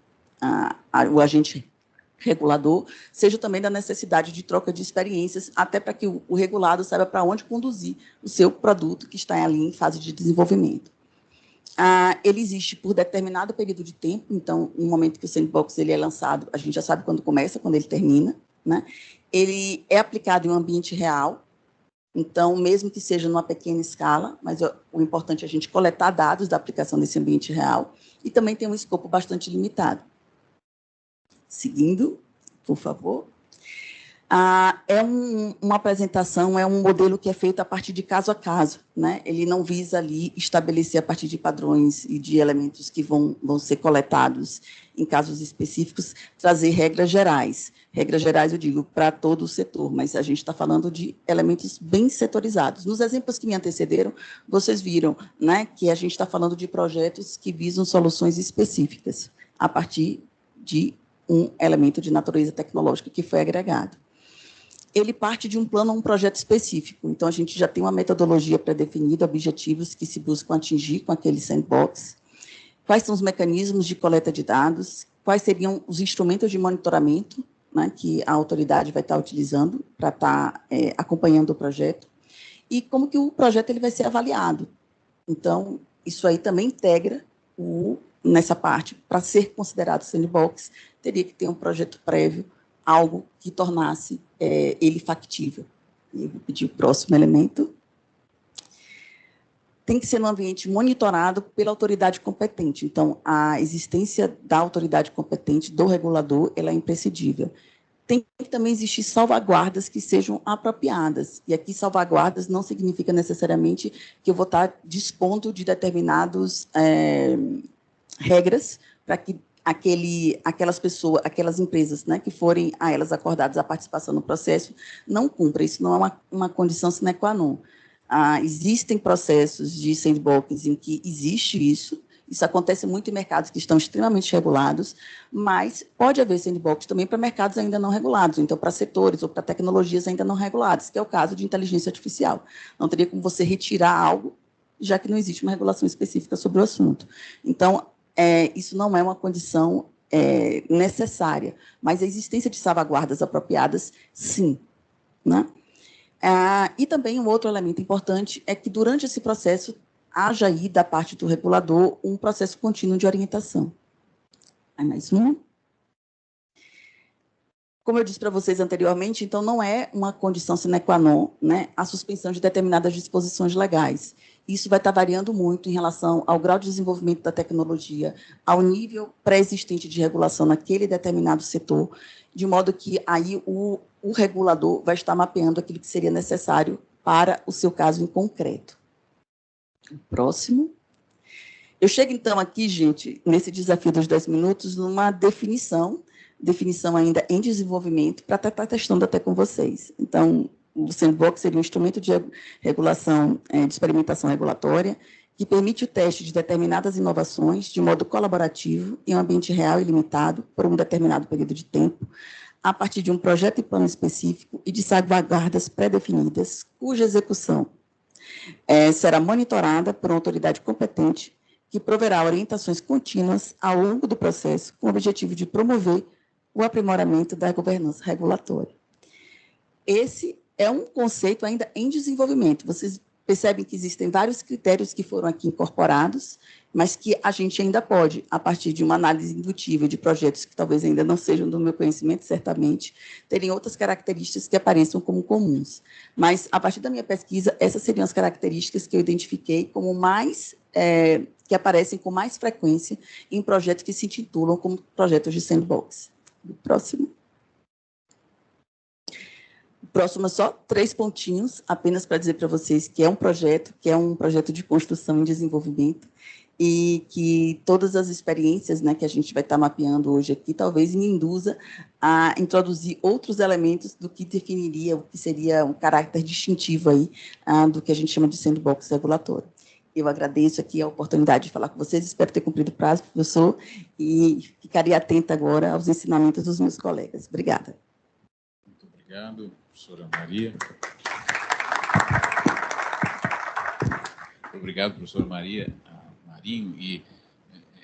Speaker 6: agente regulador, seja também da necessidade de troca de experiências, até para que o regulado saiba para onde conduzir o seu produto que está ali em fase de desenvolvimento. Ele existe por determinado período de tempo, então, no momento que o sandbox ele é lançado, a gente já sabe quando começa, quando ele termina, né? Ele é aplicado em um ambiente real, então, mesmo que seja numa pequena escala, mas o importante é a gente coletar dados da aplicação desse ambiente real, e também tem um escopo bastante limitado. Seguindo, por favor. Uma apresentação, é um modelo que é feito a partir de caso a caso, né? Ele não visa ali estabelecer a partir de padrões e de elementos que vão ser coletados em casos específicos, trazer regras gerais. Regras gerais, eu digo, para todo o setor, mas a gente está falando de elementos bem setorizados. Nos exemplos que me antecederam, vocês viram, né, que a gente está falando de projetos que visam soluções específicas, a partir de um elemento de natureza tecnológica que foi agregado. Ele parte de um plano a um projeto específico. Então, a gente já tem uma metodologia pré-definida, objetivos que se buscam atingir com aquele sandbox. Quais são os mecanismos de coleta de dados? Quais seriam os instrumentos de monitoramento, né, que a autoridade vai estar utilizando para estar acompanhando o projeto? E como que o projeto ele vai ser avaliado? Então, isso aí também integra nessa parte. Para ser considerado sandbox, teria que ter um projeto prévio, algo que tornasse ele factível. Eu vou pedir o próximo elemento. Tem que ser num ambiente monitorado pela autoridade competente. Então, a existência da autoridade competente, do regulador, ela é imprescindível. Tem que também existir salvaguardas que sejam apropriadas. E aqui, salvaguardas não significa necessariamente que eu vou estar dispondo de determinadas regras para que aquelas empresas, né, que forem a elas acordadas a participação no processo, não cumpram. Isso não é uma condição sine qua non. Existem processos de sandbox em que existe isso acontece muito em mercados que estão extremamente regulados, mas pode haver sandbox também para mercados ainda não regulados, então para setores ou para tecnologias ainda não reguladas, que é o caso de inteligência artificial. Não teria como você retirar algo, já que não existe uma regulação específica sobre o assunto. Então, isso não é uma condição necessária, mas a existência de salvaguardas apropriadas, sim. Né? E também um outro elemento importante é que, durante esse processo, haja aí, da parte do regulador, um processo contínuo de orientação. Aí, mais uma. Como eu disse para vocês anteriormente, então, não é uma condição sine qua non, né, a suspensão de determinadas disposições legais. Isso vai estar variando muito em relação ao grau de desenvolvimento da tecnologia, ao nível pré-existente de regulação naquele determinado setor, de modo que aí o regulador vai estar mapeando aquilo que seria necessário para o seu caso em concreto. Próximo. Eu chego, então, aqui, gente, nesse desafio dos 10 minutos, numa definição ainda em desenvolvimento, para estar testando até com vocês. Então, o sandbox seria um instrumento de regulação, de experimentação regulatória, que permite o teste de determinadas inovações de modo colaborativo, em um ambiente real e limitado, por um determinado período de tempo, a partir de um projeto e plano específico e de salvaguardas pré-definidas, cuja execução será monitorada por uma autoridade competente, que proverá orientações contínuas ao longo do processo, com o objetivo de promover o aprimoramento da governança regulatória. Esse é um conceito ainda em desenvolvimento. Vocês percebem que existem vários critérios que foram aqui incorporados, mas que a gente ainda pode, a partir de uma análise indutiva de projetos que talvez ainda não sejam do meu conhecimento, certamente, terem outras características que apareçam como comuns. Mas, a partir da minha pesquisa, essas seriam as características que eu identifiquei como mais, que aparecem com mais frequência em projetos que se intitulam como projetos de sandbox. Próximo. Próximo, só 3 pontinhos, apenas para dizer para vocês que é um projeto de construção e desenvolvimento, e que todas as experiências, né, que a gente vai estar mapeando hoje aqui, talvez me induza a introduzir outros elementos do que definiria o que seria um caráter distintivo aí, do que a gente chama de sandbox regulatório. Eu agradeço aqui a oportunidade de falar com vocês, espero ter cumprido o prazo, professor, e ficaria atenta agora aos ensinamentos dos meus colegas. Obrigada.
Speaker 7: Muito obrigado, professora Maria. Obrigado, professora Marinho, e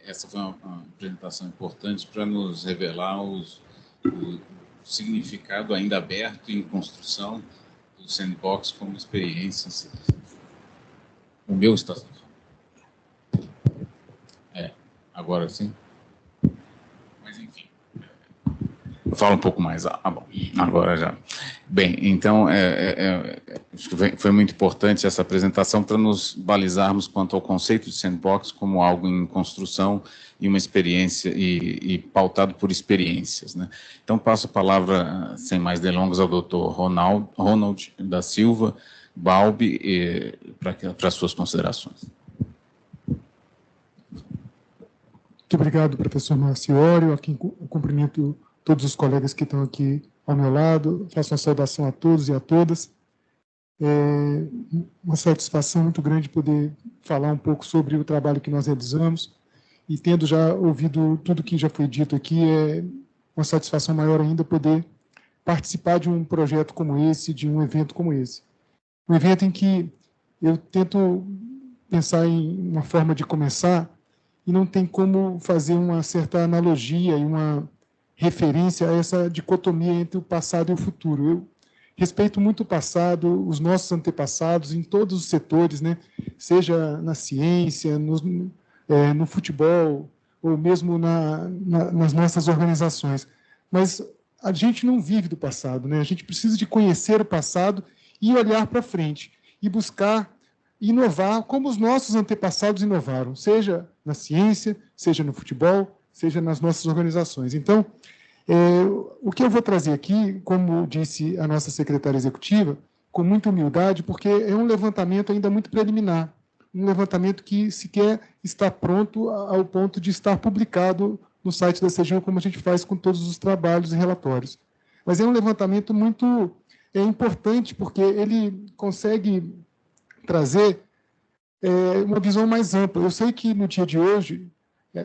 Speaker 7: essa foi uma apresentação importante para nos revelar o significado ainda aberto em construção do sandbox como experiência. O meu está... agora sim. Mas, enfim. Fala um pouco mais. Bom, agora já. Bem, então, acho que foi muito importante essa apresentação para nos balizarmos quanto ao conceito de sandbox como algo em construção e uma experiência, e pautado por experiências, né? Então, passo a palavra, sem mais delongas, ao doutor Ronald da Silva Balbi, para suas considerações.
Speaker 8: Muito obrigado, professor Marciório. Aqui cumprimento todos os colegas que estão aqui ao meu lado. Faço uma saudação a todos e a todas. É uma satisfação muito grande poder falar um pouco sobre o trabalho que nós realizamos. E tendo já ouvido tudo que já foi dito aqui, é uma satisfação maior ainda poder participar de um projeto como esse, de um evento como esse. Um evento em que eu tento pensar em uma forma de começar e não tem como fazer uma certa analogia e uma referência a essa dicotomia entre o passado e o futuro. Eu respeito muito o passado, os nossos antepassados, em todos os setores, né? Seja na ciência, no futebol, ou mesmo nas nossas organizações. Mas a gente não vive do passado, né? A gente precisa de conhecer o passado e olhar para frente, e buscar inovar como os nossos antepassados inovaram, seja na ciência, seja no futebol, seja nas nossas organizações. Então, o que eu vou trazer aqui, como disse a nossa secretária executiva, com muita humildade, porque é um levantamento ainda muito preliminar, um levantamento que sequer está pronto ao ponto de estar publicado no site da CGU, como a gente faz com todos os trabalhos e relatórios. Mas é um levantamento muito importante, porque ele consegue trazer uma visão mais ampla. Eu sei que, no dia de hoje,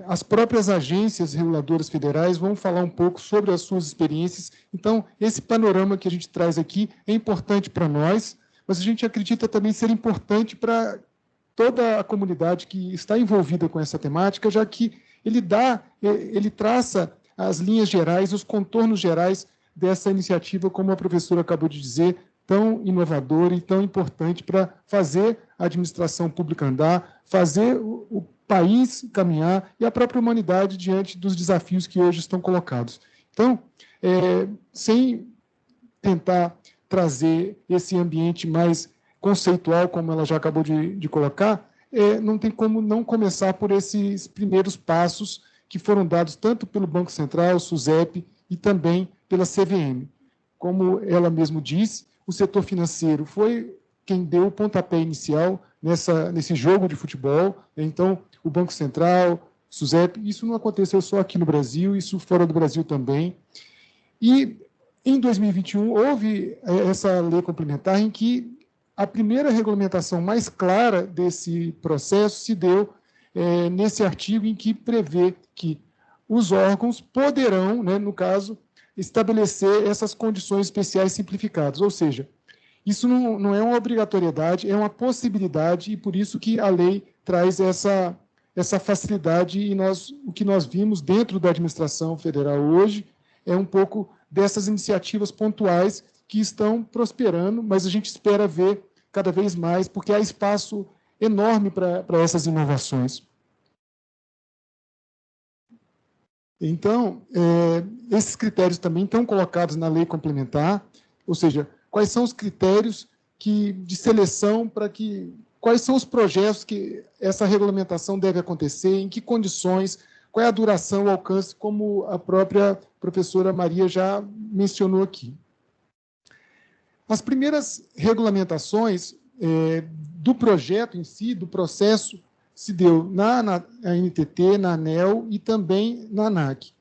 Speaker 8: as próprias agências reguladoras federais vão falar um pouco sobre as suas experiências. Então, esse panorama que a gente traz aqui é importante para nós, mas a gente acredita também ser importante para toda a comunidade que está envolvida com essa temática, já que ele traça as linhas gerais, os contornos gerais dessa iniciativa, como a professora acabou de dizer, tão inovadora e tão importante para fazer a administração pública andar, fazer o país caminhar e a própria humanidade diante dos desafios que hoje estão colocados. Então, sem tentar trazer esse ambiente mais conceitual, como ela já acabou de colocar, não tem como não começar por esses primeiros passos que foram dados tanto pelo Banco Central, SUSEP e também pela CVM. Como ela mesmo disse, o setor financeiro foi quem deu o pontapé inicial nesse jogo de futebol. Então, o Banco Central, SUSEP, isso não aconteceu só aqui no Brasil, isso fora do Brasil também. E, em 2021, houve essa lei complementar em que a primeira regulamentação mais clara desse processo se deu nesse artigo em que prevê que os órgãos poderão, no caso, estabelecer essas condições especiais simplificadas, ou seja, isso não é uma obrigatoriedade, é uma possibilidade, e por isso que a lei traz essa facilidade, e o que nós vimos dentro da administração federal hoje é um pouco dessas iniciativas pontuais que estão prosperando, mas a gente espera ver cada vez mais, porque há espaço enorme para essas inovações. Então, esses critérios também estão colocados na lei complementar, ou seja, quais são os critérios de seleção quais são os projetos que essa regulamentação deve acontecer, em que condições, qual é a duração, o alcance, como a própria professora Maria já mencionou aqui. As primeiras regulamentações do projeto em si, do processo, se deu na NTT, na ANEEL e também na ANAC.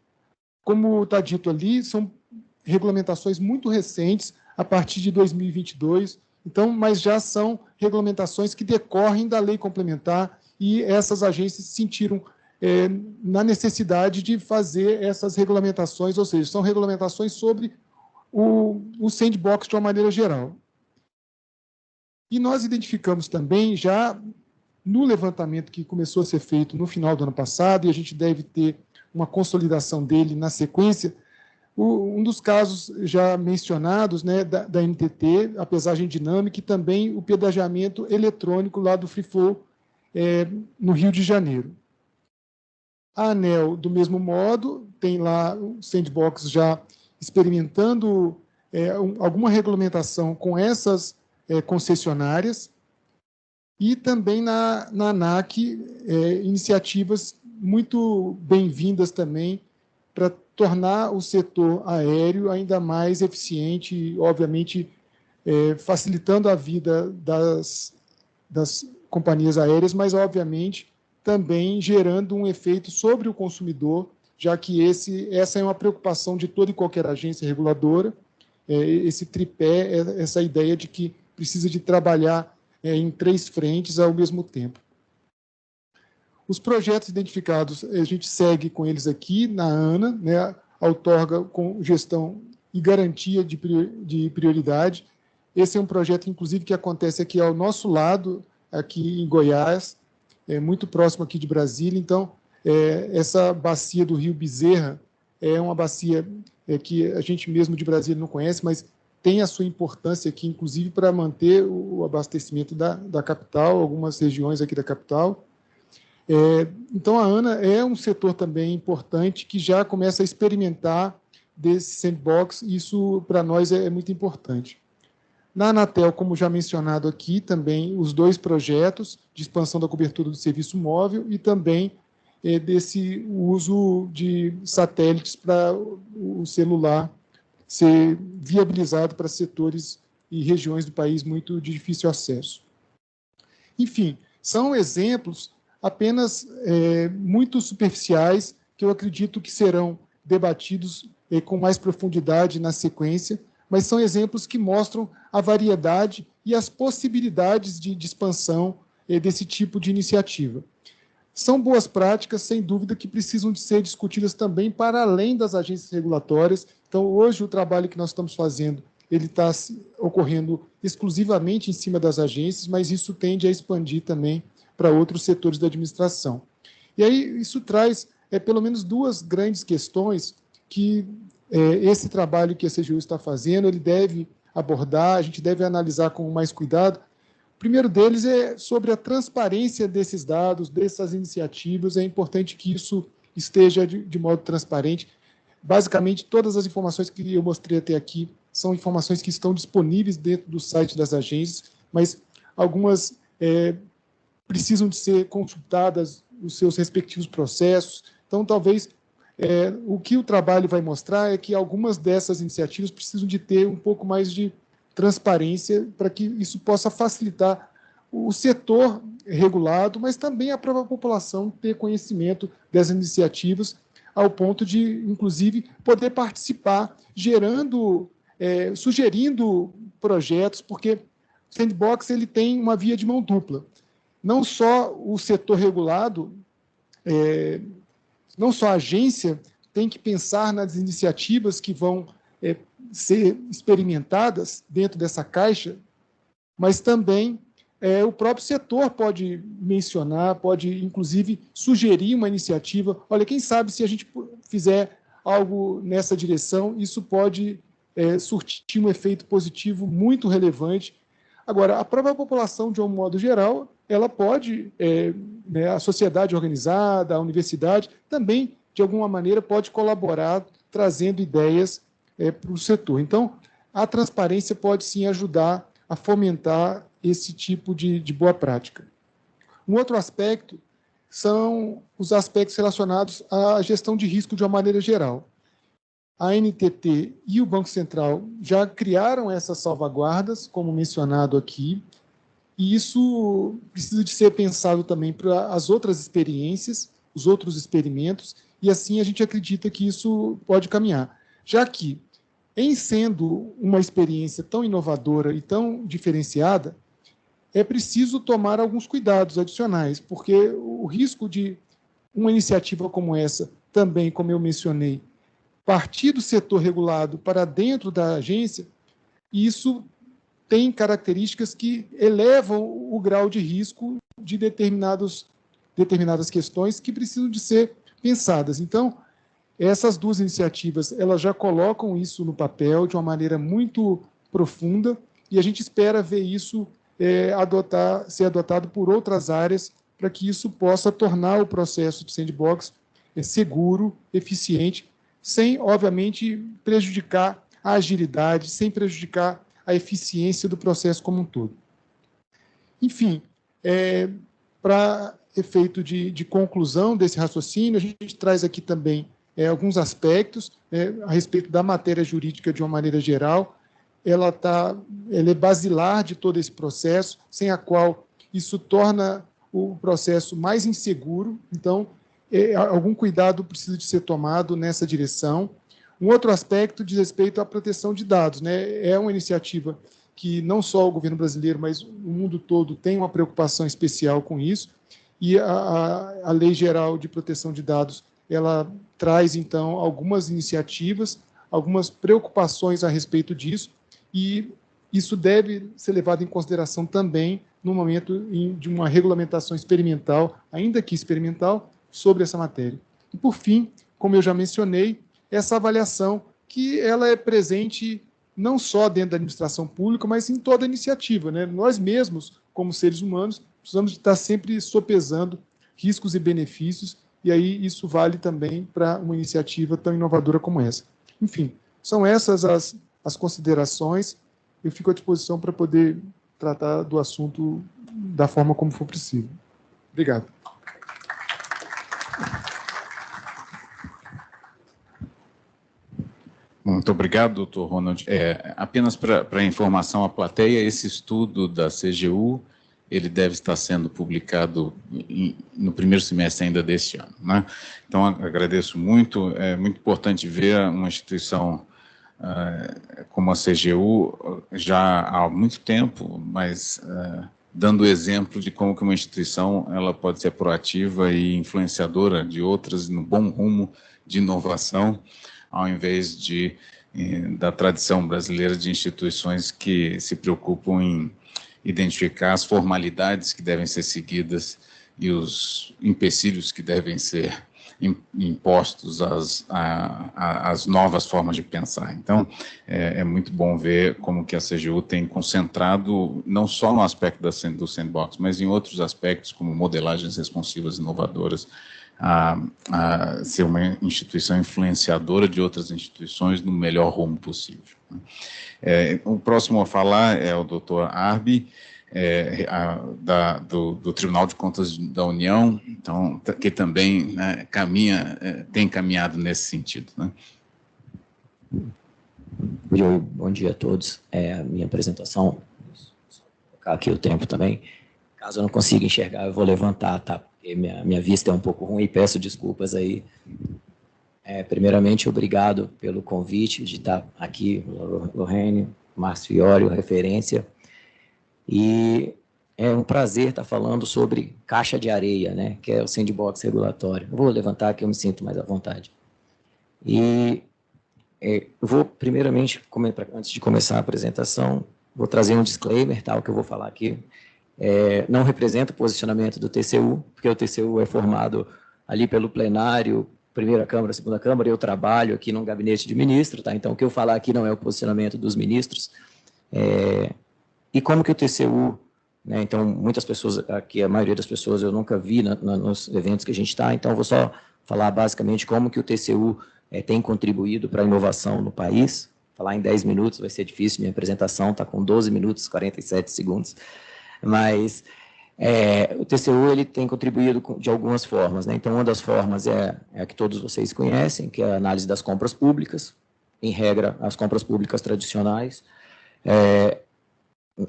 Speaker 8: Como está dito ali, são regulamentações muito recentes, a partir de 2022, então, mas já são regulamentações que decorrem da lei complementar, e essas agências se sentiram na necessidade de fazer essas regulamentações, ou seja, são regulamentações sobre o sandbox de uma maneira geral. E nós identificamos também, já no levantamento que começou a ser feito no final do ano passado, e a gente deve ter uma consolidação dele na sequência, um dos casos já mencionados, da NTT, a pesagem dinâmica, e também o pedagiamento eletrônico lá do Free Flow, no Rio de Janeiro. A ANEEL, do mesmo modo, tem lá o sandbox já experimentando alguma regulamentação com essas concessionárias, e também na ANAC, iniciativas muito bem-vindas também para tornar o setor aéreo ainda mais eficiente e, obviamente, facilitando a vida das companhias aéreas, mas, obviamente, também gerando um efeito sobre o consumidor, já que essa é uma preocupação de toda e qualquer agência reguladora, esse tripé, essa ideia de que precisa de trabalhar em 3 frentes ao mesmo tempo. Os projetos identificados, a gente segue com eles aqui na ANA, a outorga com gestão e garantia de prioridade. Esse é um projeto, inclusive, que acontece aqui ao nosso lado, aqui em Goiás, muito próximo aqui de Brasília. Então, essa bacia do Rio Bezerra é uma bacia que a gente mesmo de Brasília não conhece, mas tem a sua importância aqui, inclusive, para manter o abastecimento da capital, algumas regiões aqui da capital. Então, a ANA é um setor também importante que já começa a experimentar desse sandbox, e isso, para nós, é muito importante. Na Anatel, como já mencionado aqui, também os 2 projetos de expansão da cobertura do serviço móvel e também desse uso de satélites para o celular ser viabilizado para setores e regiões do país muito de difícil acesso. Enfim, são exemplos apenas muito superficiais, que eu acredito que serão debatidos com mais profundidade na sequência, mas são exemplos que mostram a variedade e as possibilidades de expansão desse tipo de iniciativa. São boas práticas, sem dúvida, que precisam de ser discutidas também para além das agências regulatórias. Então, hoje, o trabalho que nós estamos fazendo, ele está ocorrendo exclusivamente em cima das agências, mas isso tende a expandir também para outros setores da administração. E aí, isso traz pelo menos duas grandes questões que esse trabalho que a CGU está fazendo, ele deve abordar, a gente deve analisar com mais cuidado. O primeiro deles é sobre a transparência desses dados, dessas iniciativas. É importante que isso esteja de modo transparente. Basicamente, todas as informações que eu mostrei até aqui são informações que estão disponíveis dentro do site das agências, mas algumas precisam de ser consultadas os seus respectivos processos. Então, talvez, o que o trabalho vai mostrar é que algumas dessas iniciativas precisam de ter um pouco mais de transparência para que isso possa facilitar o setor regulado, mas também a própria população ter conhecimento dessas iniciativas, ao ponto de, inclusive, poder participar, sugerindo projetos, porque o Sandbox ele tem uma via de mão dupla. Não só o setor regulado, não só a agência tem que pensar nas iniciativas que vão ser experimentadas dentro dessa caixa, mas também o próprio setor pode mencionar, pode, inclusive, sugerir uma iniciativa. Olha, quem sabe se a gente fizer algo nessa direção, isso pode surtir um efeito positivo muito relevante. Agora, a própria população, de um modo geral, ela pode, a sociedade organizada, a universidade, também, de alguma maneira, pode colaborar, trazendo ideias para o setor. Então, a transparência pode, sim, ajudar a fomentar esse tipo de boa prática. Um outro aspecto são os aspectos relacionados à gestão de risco de uma maneira geral. A NTT e o Banco Central já criaram essas salvaguardas, como mencionado aqui, e isso precisa de ser pensado também para as outras experiências, os outros experimentos, e assim a gente acredita que isso pode caminhar. Já que, em sendo uma experiência tão inovadora e tão diferenciada, é preciso tomar alguns cuidados adicionais, porque o risco de uma iniciativa como essa, também, como eu mencionei, partir do setor regulado para dentro da agência, isso tem características que elevam o grau de risco de determinadas questões que precisam de ser pensadas. Então, essas duas iniciativas, elas já colocam isso no papel de uma maneira muito profunda, e a gente espera ver isso ser adotado por outras áreas, para que isso possa tornar o processo de sandbox seguro, eficiente, sem, obviamente, prejudicar a agilidade, sem prejudicar a eficiência do processo como um todo. Enfim, para efeito de conclusão desse raciocínio, a gente traz aqui também alguns aspectos a respeito da matéria jurídica de uma maneira geral. Ela é basilar de todo esse processo, sem a qual isso torna o processo mais inseguro. Então, algum cuidado precisa de ser tomado nessa direção. Um outro aspecto diz respeito à proteção de dados, né? É uma iniciativa que não só o governo brasileiro, mas o mundo todo tem uma preocupação especial com isso, e a Lei Geral de Proteção de Dados, ela traz, então, algumas iniciativas, algumas preocupações a respeito disso, e isso deve ser levado em consideração também no momento de uma regulamentação experimental, ainda que experimental, sobre essa matéria. E, por fim, como eu já mencionei, essa avaliação que ela é presente não só dentro da administração pública, mas em toda a iniciativa, né? Nós mesmos, como seres humanos, precisamos estar sempre sopesando riscos e benefícios, e aí isso vale também para uma iniciativa tão inovadora como essa. Enfim, são essas as considerações. Eu fico à disposição para poder tratar do assunto da forma como for possível. Obrigado.
Speaker 7: Muito obrigado, doutor Ronald. Apenas para informação à plateia, esse estudo da CGU, ele deve estar sendo publicado no primeiro semestre ainda deste ano, né? Então, agradeço muito. É muito importante ver uma instituição como a CGU já há muito tempo, mas dando exemplo de como que uma instituição ela pode ser proativa e influenciadora de outras no bom rumo de inovação, ao invés da tradição brasileira de instituições que se preocupam em identificar as formalidades que devem ser seguidas e os empecilhos que devem ser impostos às novas formas de pensar. Então, é muito bom ver como que a CGU tem concentrado, não só no aspecto do sandbox, mas em outros aspectos, como modelagens responsivas inovadoras, a ser uma instituição influenciadora de outras instituições no melhor rumo possível. O próximo a falar é o Dr. Arbi, do Tribunal de Contas da União, então, que também, né, tem caminhado nesse sentido. Né?
Speaker 9: Bom dia a todos. A minha apresentação, vou colocar aqui o tempo também. Caso eu não consiga enxergar, eu vou levantar, tá? Porque minha vista é um pouco ruim e peço desculpas aí. Primeiramente, obrigado pelo convite de estar aqui, Lorraine, Márcio Iorio, referência. E é um prazer estar falando sobre caixa de areia, né, que é o sandbox regulatório. Eu vou levantar que eu me sinto mais à vontade. E eu vou, primeiramente, antes de começar a apresentação, vou trazer um disclaimer, tá, o que eu vou falar aqui. Não representa o posicionamento do TCU, porque o TCU é formado ali pelo plenário, primeira Câmara, segunda Câmara, eu trabalho aqui num gabinete de ministro, tá? Então, o que eu falar aqui não é o posicionamento dos ministros. E como que o TCU, né, então, muitas pessoas aqui, a maioria das pessoas eu nunca vi nos eventos que a gente está, então, eu vou só falar basicamente como que o TCU tem contribuído para a inovação no país. Falar em 10 minutos vai ser difícil, minha apresentação está com 12 minutos e 47 segundos, mas o TCU ele tem contribuído de algumas formas, né? Então, uma das formas é a que todos vocês conhecem, que é a análise das compras públicas, em regra, as compras públicas tradicionais.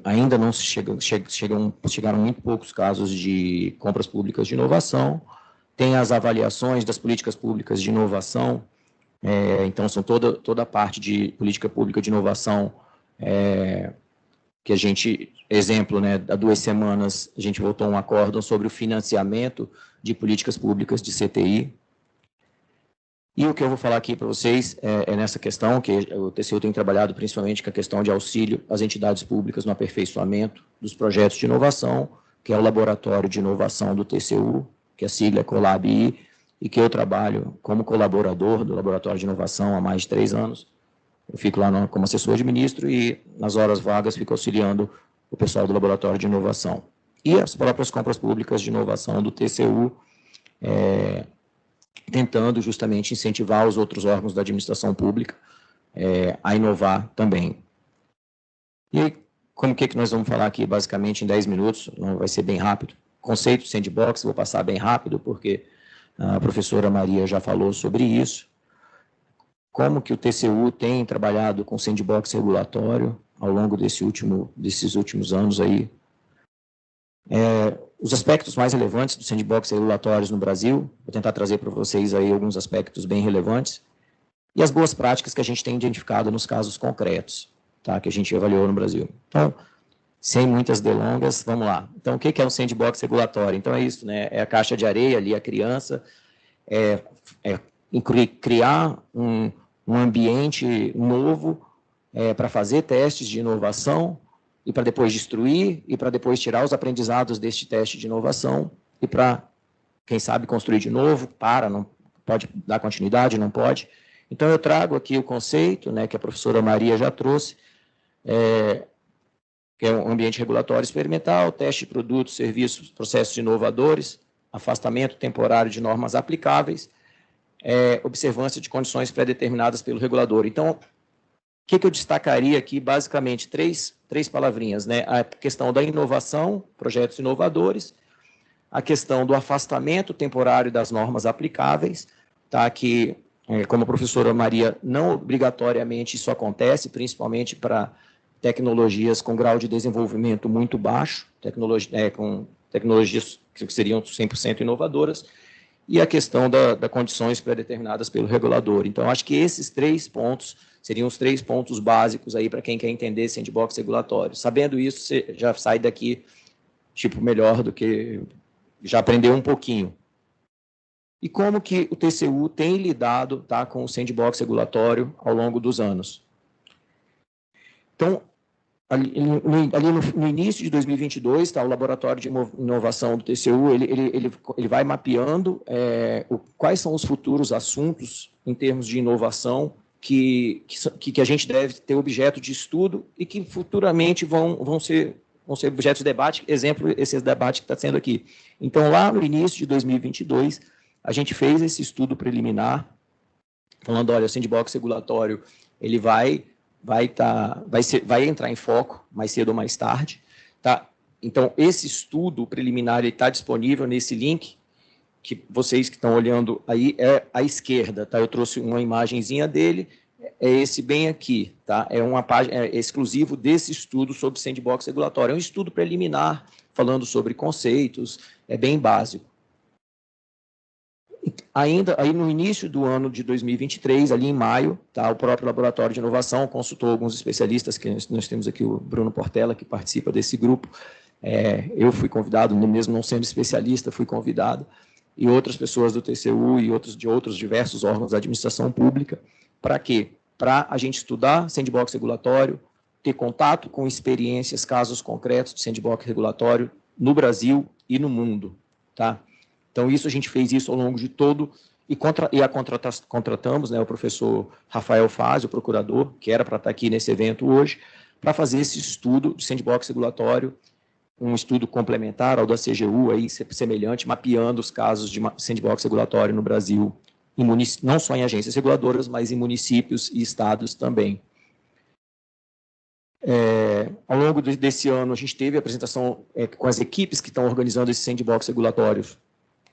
Speaker 9: Ainda não chegaram muito poucos casos de compras públicas de inovação. Tem as avaliações das políticas públicas de inovação, então são toda a parte de política pública de inovação, que a gente, exemplo, né, há 2 semanas a gente votou um acórdão sobre o financiamento de políticas públicas de CTI. E o que eu vou falar aqui para vocês é nessa questão, que o TCU tem trabalhado principalmente com a questão de auxílio às entidades públicas no aperfeiçoamento dos projetos de inovação, que é o Laboratório de Inovação do TCU, que a sigla é COLAB-I, e que eu trabalho como colaborador do Laboratório de Inovação há mais de 3 anos. Eu fico lá como assessor de ministro e, nas horas vagas, fico auxiliando o pessoal do Laboratório de Inovação. E as próprias compras públicas de inovação do TCU, tentando justamente incentivar os outros órgãos da administração pública a inovar também. E aí, como que nós vamos falar aqui, basicamente, em 10 minutos, não vai ser bem rápido. Conceito sandbox, vou passar bem rápido, porque a professora Maria já falou sobre isso. Como que o TCU tem trabalhado com sandbox regulatório ao longo desses últimos anos aí. Os aspectos mais relevantes dos sandbox regulatórios no Brasil, vou tentar trazer para vocês aí alguns aspectos bem relevantes, e as boas práticas que a gente tem identificado nos casos concretos, tá, que a gente avaliou no Brasil. Então, sem muitas delongas, vamos lá. Então, o que é um sandbox regulatório? Então, é isso, né? É a caixa de areia ali, a criança, criar um ambiente novo para fazer testes de inovação e para depois destruir e para depois tirar os aprendizados deste teste de inovação e para, quem sabe, construir de novo, não pode dar continuidade, não pode. Então, eu trago aqui o conceito, né, que a professora Maria já trouxe, que é um ambiente regulatório experimental, teste de produtos, serviços, processos inovadores, afastamento temporário de normas aplicáveis, observância de condições pré-determinadas pelo regulador. Então, o que eu destacaria aqui, basicamente, três palavrinhas, né? A questão da inovação, projetos inovadores, a questão do afastamento temporário das normas aplicáveis, tá? Que, como a professora Maria, não obrigatoriamente isso acontece, principalmente para tecnologias com grau de desenvolvimento muito baixo, com tecnologias que seriam 100% inovadoras, e a questão das condições pré-determinadas pelo regulador. Então, acho que esses 3 pontos seriam os 3 pontos básicos aí para quem quer entender sandbox regulatório. Sabendo isso, você já sai daqui melhor do que já aprendeu um pouquinho. E como que o TCU tem lidado, tá, com o sandbox regulatório ao longo dos anos? Então, no início de 2022, tá, o Laboratório de Inovação do TCU, ele vai mapeando quais são os futuros assuntos em termos de inovação que a gente deve ter objeto de estudo e que futuramente vão ser objetos de debate, exemplo, esse debate que está sendo aqui. Então, lá no início de 2022, a gente fez esse estudo preliminar, falando, olha, o sandbox regulatório, ele vai entrar em foco mais cedo ou mais tarde, tá? Então, esse estudo preliminar está disponível nesse link, que vocês que estão olhando aí é à esquerda, tá? Eu trouxe uma imagenzinha dele, é esse bem aqui, tá? É uma página exclusivo desse estudo sobre sandbox regulatório. É um estudo preliminar, falando sobre conceitos, é bem básico. Ainda aí no início do ano de 2023, ali em maio, tá, o próprio Laboratório de Inovação consultou alguns especialistas, que nós temos aqui o Bruno Portela, que participa desse grupo, eu fui convidado, mesmo não sendo especialista, fui convidado, e outras pessoas do TCU e de outros diversos órgãos da administração pública. Para quê? Para a gente estudar sandbox regulatório, ter contato com experiências, casos concretos de sandbox regulatório no Brasil e no mundo, tá? Então, a gente fez isso ao longo de todo, contratamos, né, o professor Rafael Fazio, o procurador, que era para estar aqui nesse evento hoje, para fazer esse estudo de sandbox regulatório, um estudo complementar ao da CGU, aí, semelhante, mapeando os casos de sandbox regulatório no Brasil, não só em agências reguladoras, mas em municípios e estados também. Ao longo desse ano, a gente teve a apresentação com as equipes que estão organizando esses sandbox regulatórios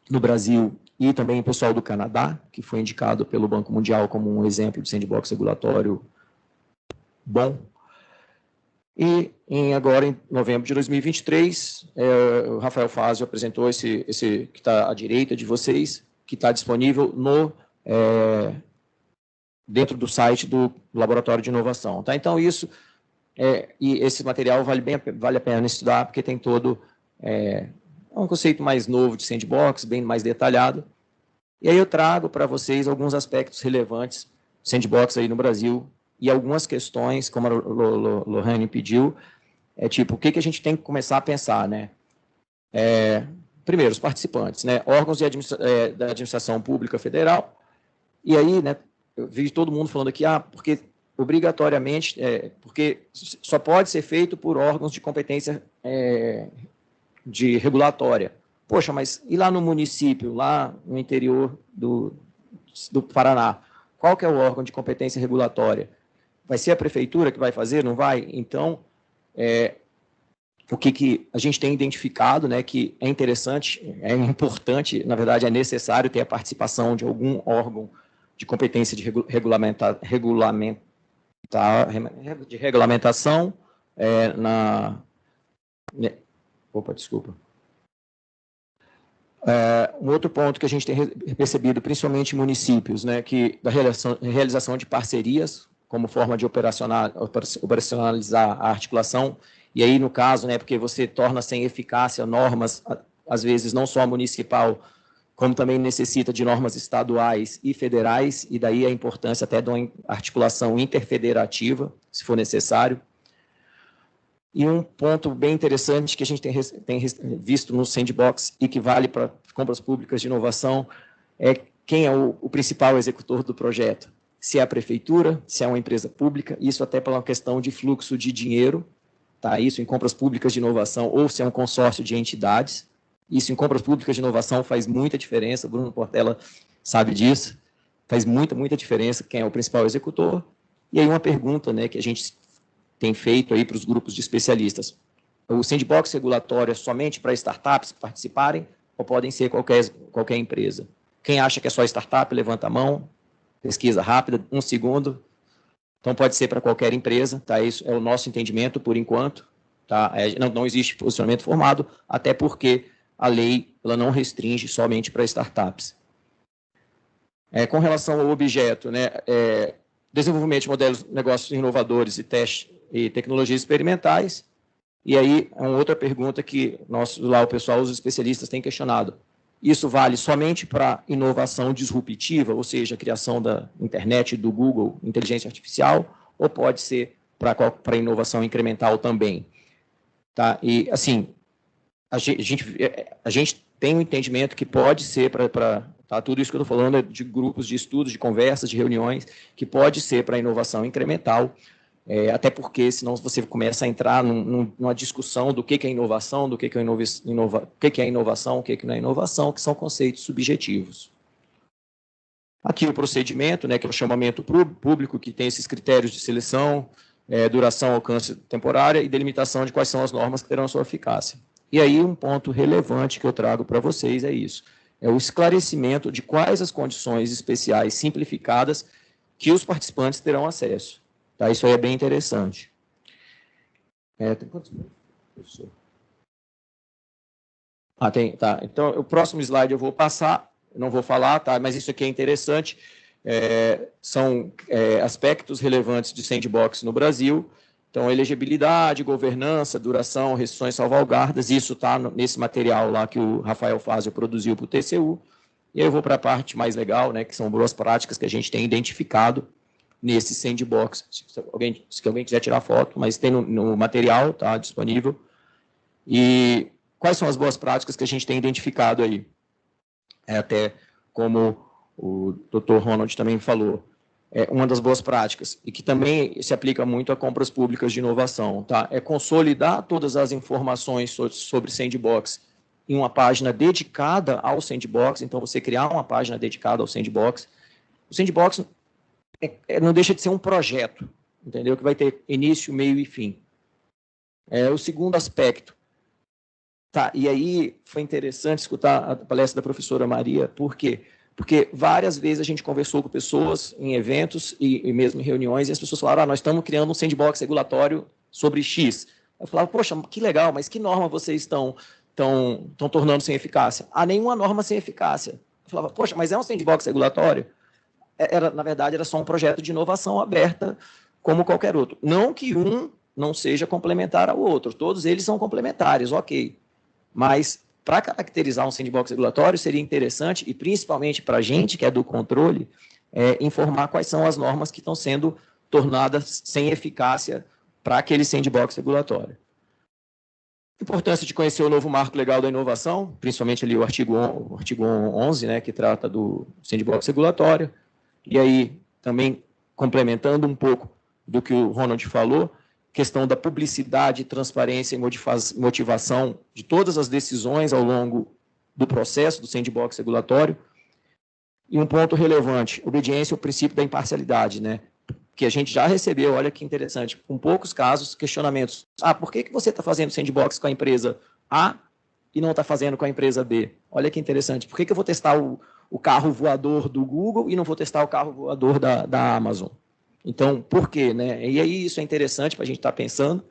Speaker 9: no Brasil e também o pessoal do Canadá, que foi indicado pelo Banco Mundial como um exemplo de sandbox regulatório bom. E agora, em novembro de 2023, o Rafael Fazio apresentou esse que está à direita de vocês, que está disponível dentro do site do Laboratório de Inovação. Tá? Então, e esse material vale a pena estudar, porque tem todo um conceito mais novo de sandbox, bem mais detalhado. E aí eu trago para vocês alguns aspectos relevantes do sandbox aí no Brasil e algumas questões, como a Lohane pediu, tipo, o que a gente tem que começar a pensar, né? Primeiro, os participantes, né? Órgãos da administração pública federal. E aí, né, eu vi todo mundo falando aqui, porque obrigatoriamente, porque só pode ser feito por órgãos de competência de regulatória. Poxa, mas e lá no município, lá no interior do Paraná? Qual que é o órgão de competência regulatória? Vai ser a prefeitura que vai fazer? Não vai? Então, o que a gente tem identificado, né, que é interessante, é importante, na verdade é necessário ter a participação de algum órgão de competência de regulamentação desculpa. Um outro ponto que a gente tem percebido, principalmente em municípios, né, que da realização de parcerias como forma de operacionalizar a articulação, e aí, no caso, né, porque você torna sem eficácia normas, às vezes, não só municipal, como também necessita de normas estaduais e federais, e daí a importância até de uma articulação interfederativa, se for necessário. E um ponto bem interessante que a gente tem visto no sandbox e que vale para compras públicas de inovação é quem é o principal executor do projeto. Se é a prefeitura, se é uma empresa pública, isso até pela questão de fluxo de dinheiro, tá? Isso em compras públicas de inovação, ou se é um consórcio de entidades. Isso em compras públicas de inovação faz muita diferença, o Bruno Portela sabe disso, faz muita diferença quem é o principal executor. E aí uma pergunta, né, que a gente tem feito aí para os grupos de especialistas. O sandbox regulatório é somente para startups participarem ou podem ser qualquer empresa? Quem acha que é só startup, levanta a mão, pesquisa rápida, 1 segundo. Então, pode ser para qualquer empresa, tá? Isso é o nosso entendimento por enquanto, tá? Não existe posicionamento formado, até porque a lei ela não restringe somente para startups. Com relação ao objeto, né, desenvolvimento de modelos de negócios inovadores e testes e tecnologias experimentais. E aí, uma outra pergunta que lá o pessoal, os especialistas, têm questionado. Isso vale somente para inovação disruptiva, ou seja, a criação da internet, do Google, inteligência artificial, ou pode ser para inovação incremental também. Tá? E, assim, a gente tem um entendimento que pode ser tá, tudo isso que eu estou falando é de grupos de estudos, de conversas, de reuniões, que pode ser para inovação incremental, até porque senão você começa a entrar numa discussão do que é inovação, do que é inovação, o que não é inovação, que são conceitos subjetivos. Aqui o procedimento, né, que é o chamamento público, que tem esses critérios de seleção, duração, alcance temporária e delimitação de quais são as normas que terão sua eficácia. E aí um ponto relevante que eu trago para vocês é isso, é o esclarecimento de quais as condições especiais simplificadas que os participantes terão acesso. Tá? Isso aí é bem interessante. Tem quantos minutos, professor? Tem, tá. Então, o próximo slide eu vou passar, não vou falar, tá? Mas isso aqui é interessante. São aspectos relevantes de sandbox no Brasil. Então, elegibilidade, governança, duração, restrições salvaguardas, isso está nesse material lá que o Rafael Fazio produziu para o TCU. E aí eu vou para a parte mais legal, né, que são boas práticas que a gente tem identificado nesse sandbox. Se alguém quiser tirar foto, mas tem no material, tá disponível. E quais são as boas práticas que a gente tem identificado aí? Até como o Dr. Ronald também falou, uma das boas práticas, e que também se aplica muito a compras públicas de inovação, tá? É consolidar todas as informações sobre sandbox em uma página dedicada ao sandbox, então você criar uma página dedicada ao sandbox. O sandbox não deixa de ser um projeto, entendeu? Que vai ter início, meio e fim. O segundo aspecto. Tá, e aí foi interessante escutar a palestra da professora Maria, por quê? Porque várias vezes a gente conversou com pessoas em eventos e mesmo em reuniões, e as pessoas falaram, nós estamos criando um sandbox regulatório sobre X. Eu falava, poxa, que legal, mas que norma vocês estão tornando sem eficácia? Nenhuma norma sem eficácia. Eu falava, poxa, mas é um sandbox regulatório? Na verdade, era só um projeto de inovação aberta, como qualquer outro. Não que um não seja complementar ao outro, todos eles são complementares, ok. Mas, para caracterizar um sandbox regulatório, seria interessante, e principalmente para a gente, que é do controle, informar quais são as normas que estão sendo tornadas sem eficácia para aquele sandbox regulatório. Importância de conhecer o novo marco legal da inovação, principalmente ali o artigo 11, né, que trata do sandbox regulatório. E aí, também complementando um pouco do que o Ronald falou, questão da publicidade, transparência e motivação de todas as decisões ao longo do processo do sandbox regulatório. E um ponto relevante, obediência ao princípio da imparcialidade, né? Que a gente já recebeu, olha que interessante, com poucos casos, questionamentos. Por que você está fazendo sandbox com a empresa A e não está fazendo com a empresa B? Olha que interessante, por que eu vou testar o carro voador do Google e não vou testar o carro voador da Amazon? Então, por quê, né? E aí isso é interessante para a gente estar pensando.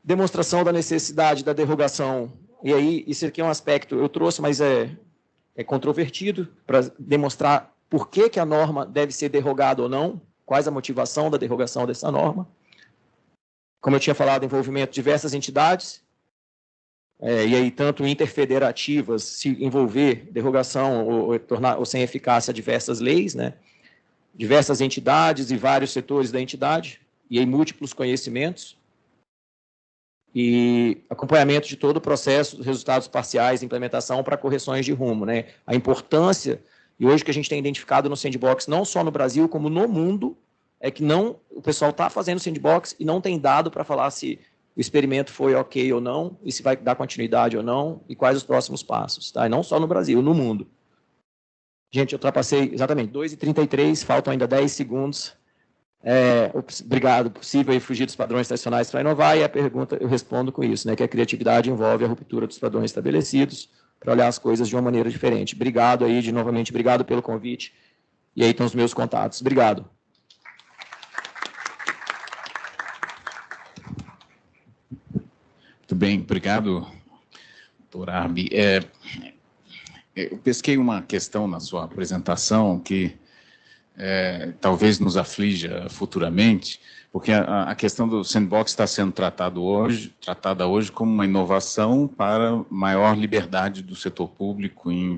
Speaker 9: Demonstração da necessidade da derrogação. E aí, isso aqui é um aspecto, eu trouxe, mas é controvertido, para demonstrar por que a norma deve ser derrogada ou não, quais a motivação da derrogação dessa norma. Como eu tinha falado, envolvimento de diversas entidades, e aí tanto interfederativas, se envolver derrogação ou sem eficácia diversas leis, né? Diversas entidades e vários setores da entidade, e aí múltiplos conhecimentos, e acompanhamento de todo o processo, resultados parciais, implementação para correções de rumo, né? A importância, e hoje que a gente tem identificado no sandbox, não só no Brasil, como no mundo, é que o pessoal está fazendo sandbox e não tem dado para falar se o experimento foi ok ou não, e se vai dar continuidade ou não, e quais os próximos passos, tá? E não só no Brasil, no mundo. Gente, eu ultrapassei exatamente 2h33, faltam ainda 10 segundos. Obrigado, possível fugir dos padrões tradicionais para inovar, e a pergunta eu respondo com isso, né, que a criatividade envolve a ruptura dos padrões estabelecidos para olhar as coisas de uma maneira diferente. Obrigado aí, novamente, obrigado pelo convite, e aí estão os meus contatos. Obrigado.
Speaker 7: Muito bem, obrigado, doutor Arbi. Eu pesquei uma questão na sua apresentação que talvez nos aflija futuramente, porque a questão do sandbox está sendo tratada hoje como uma inovação para maior liberdade do setor público em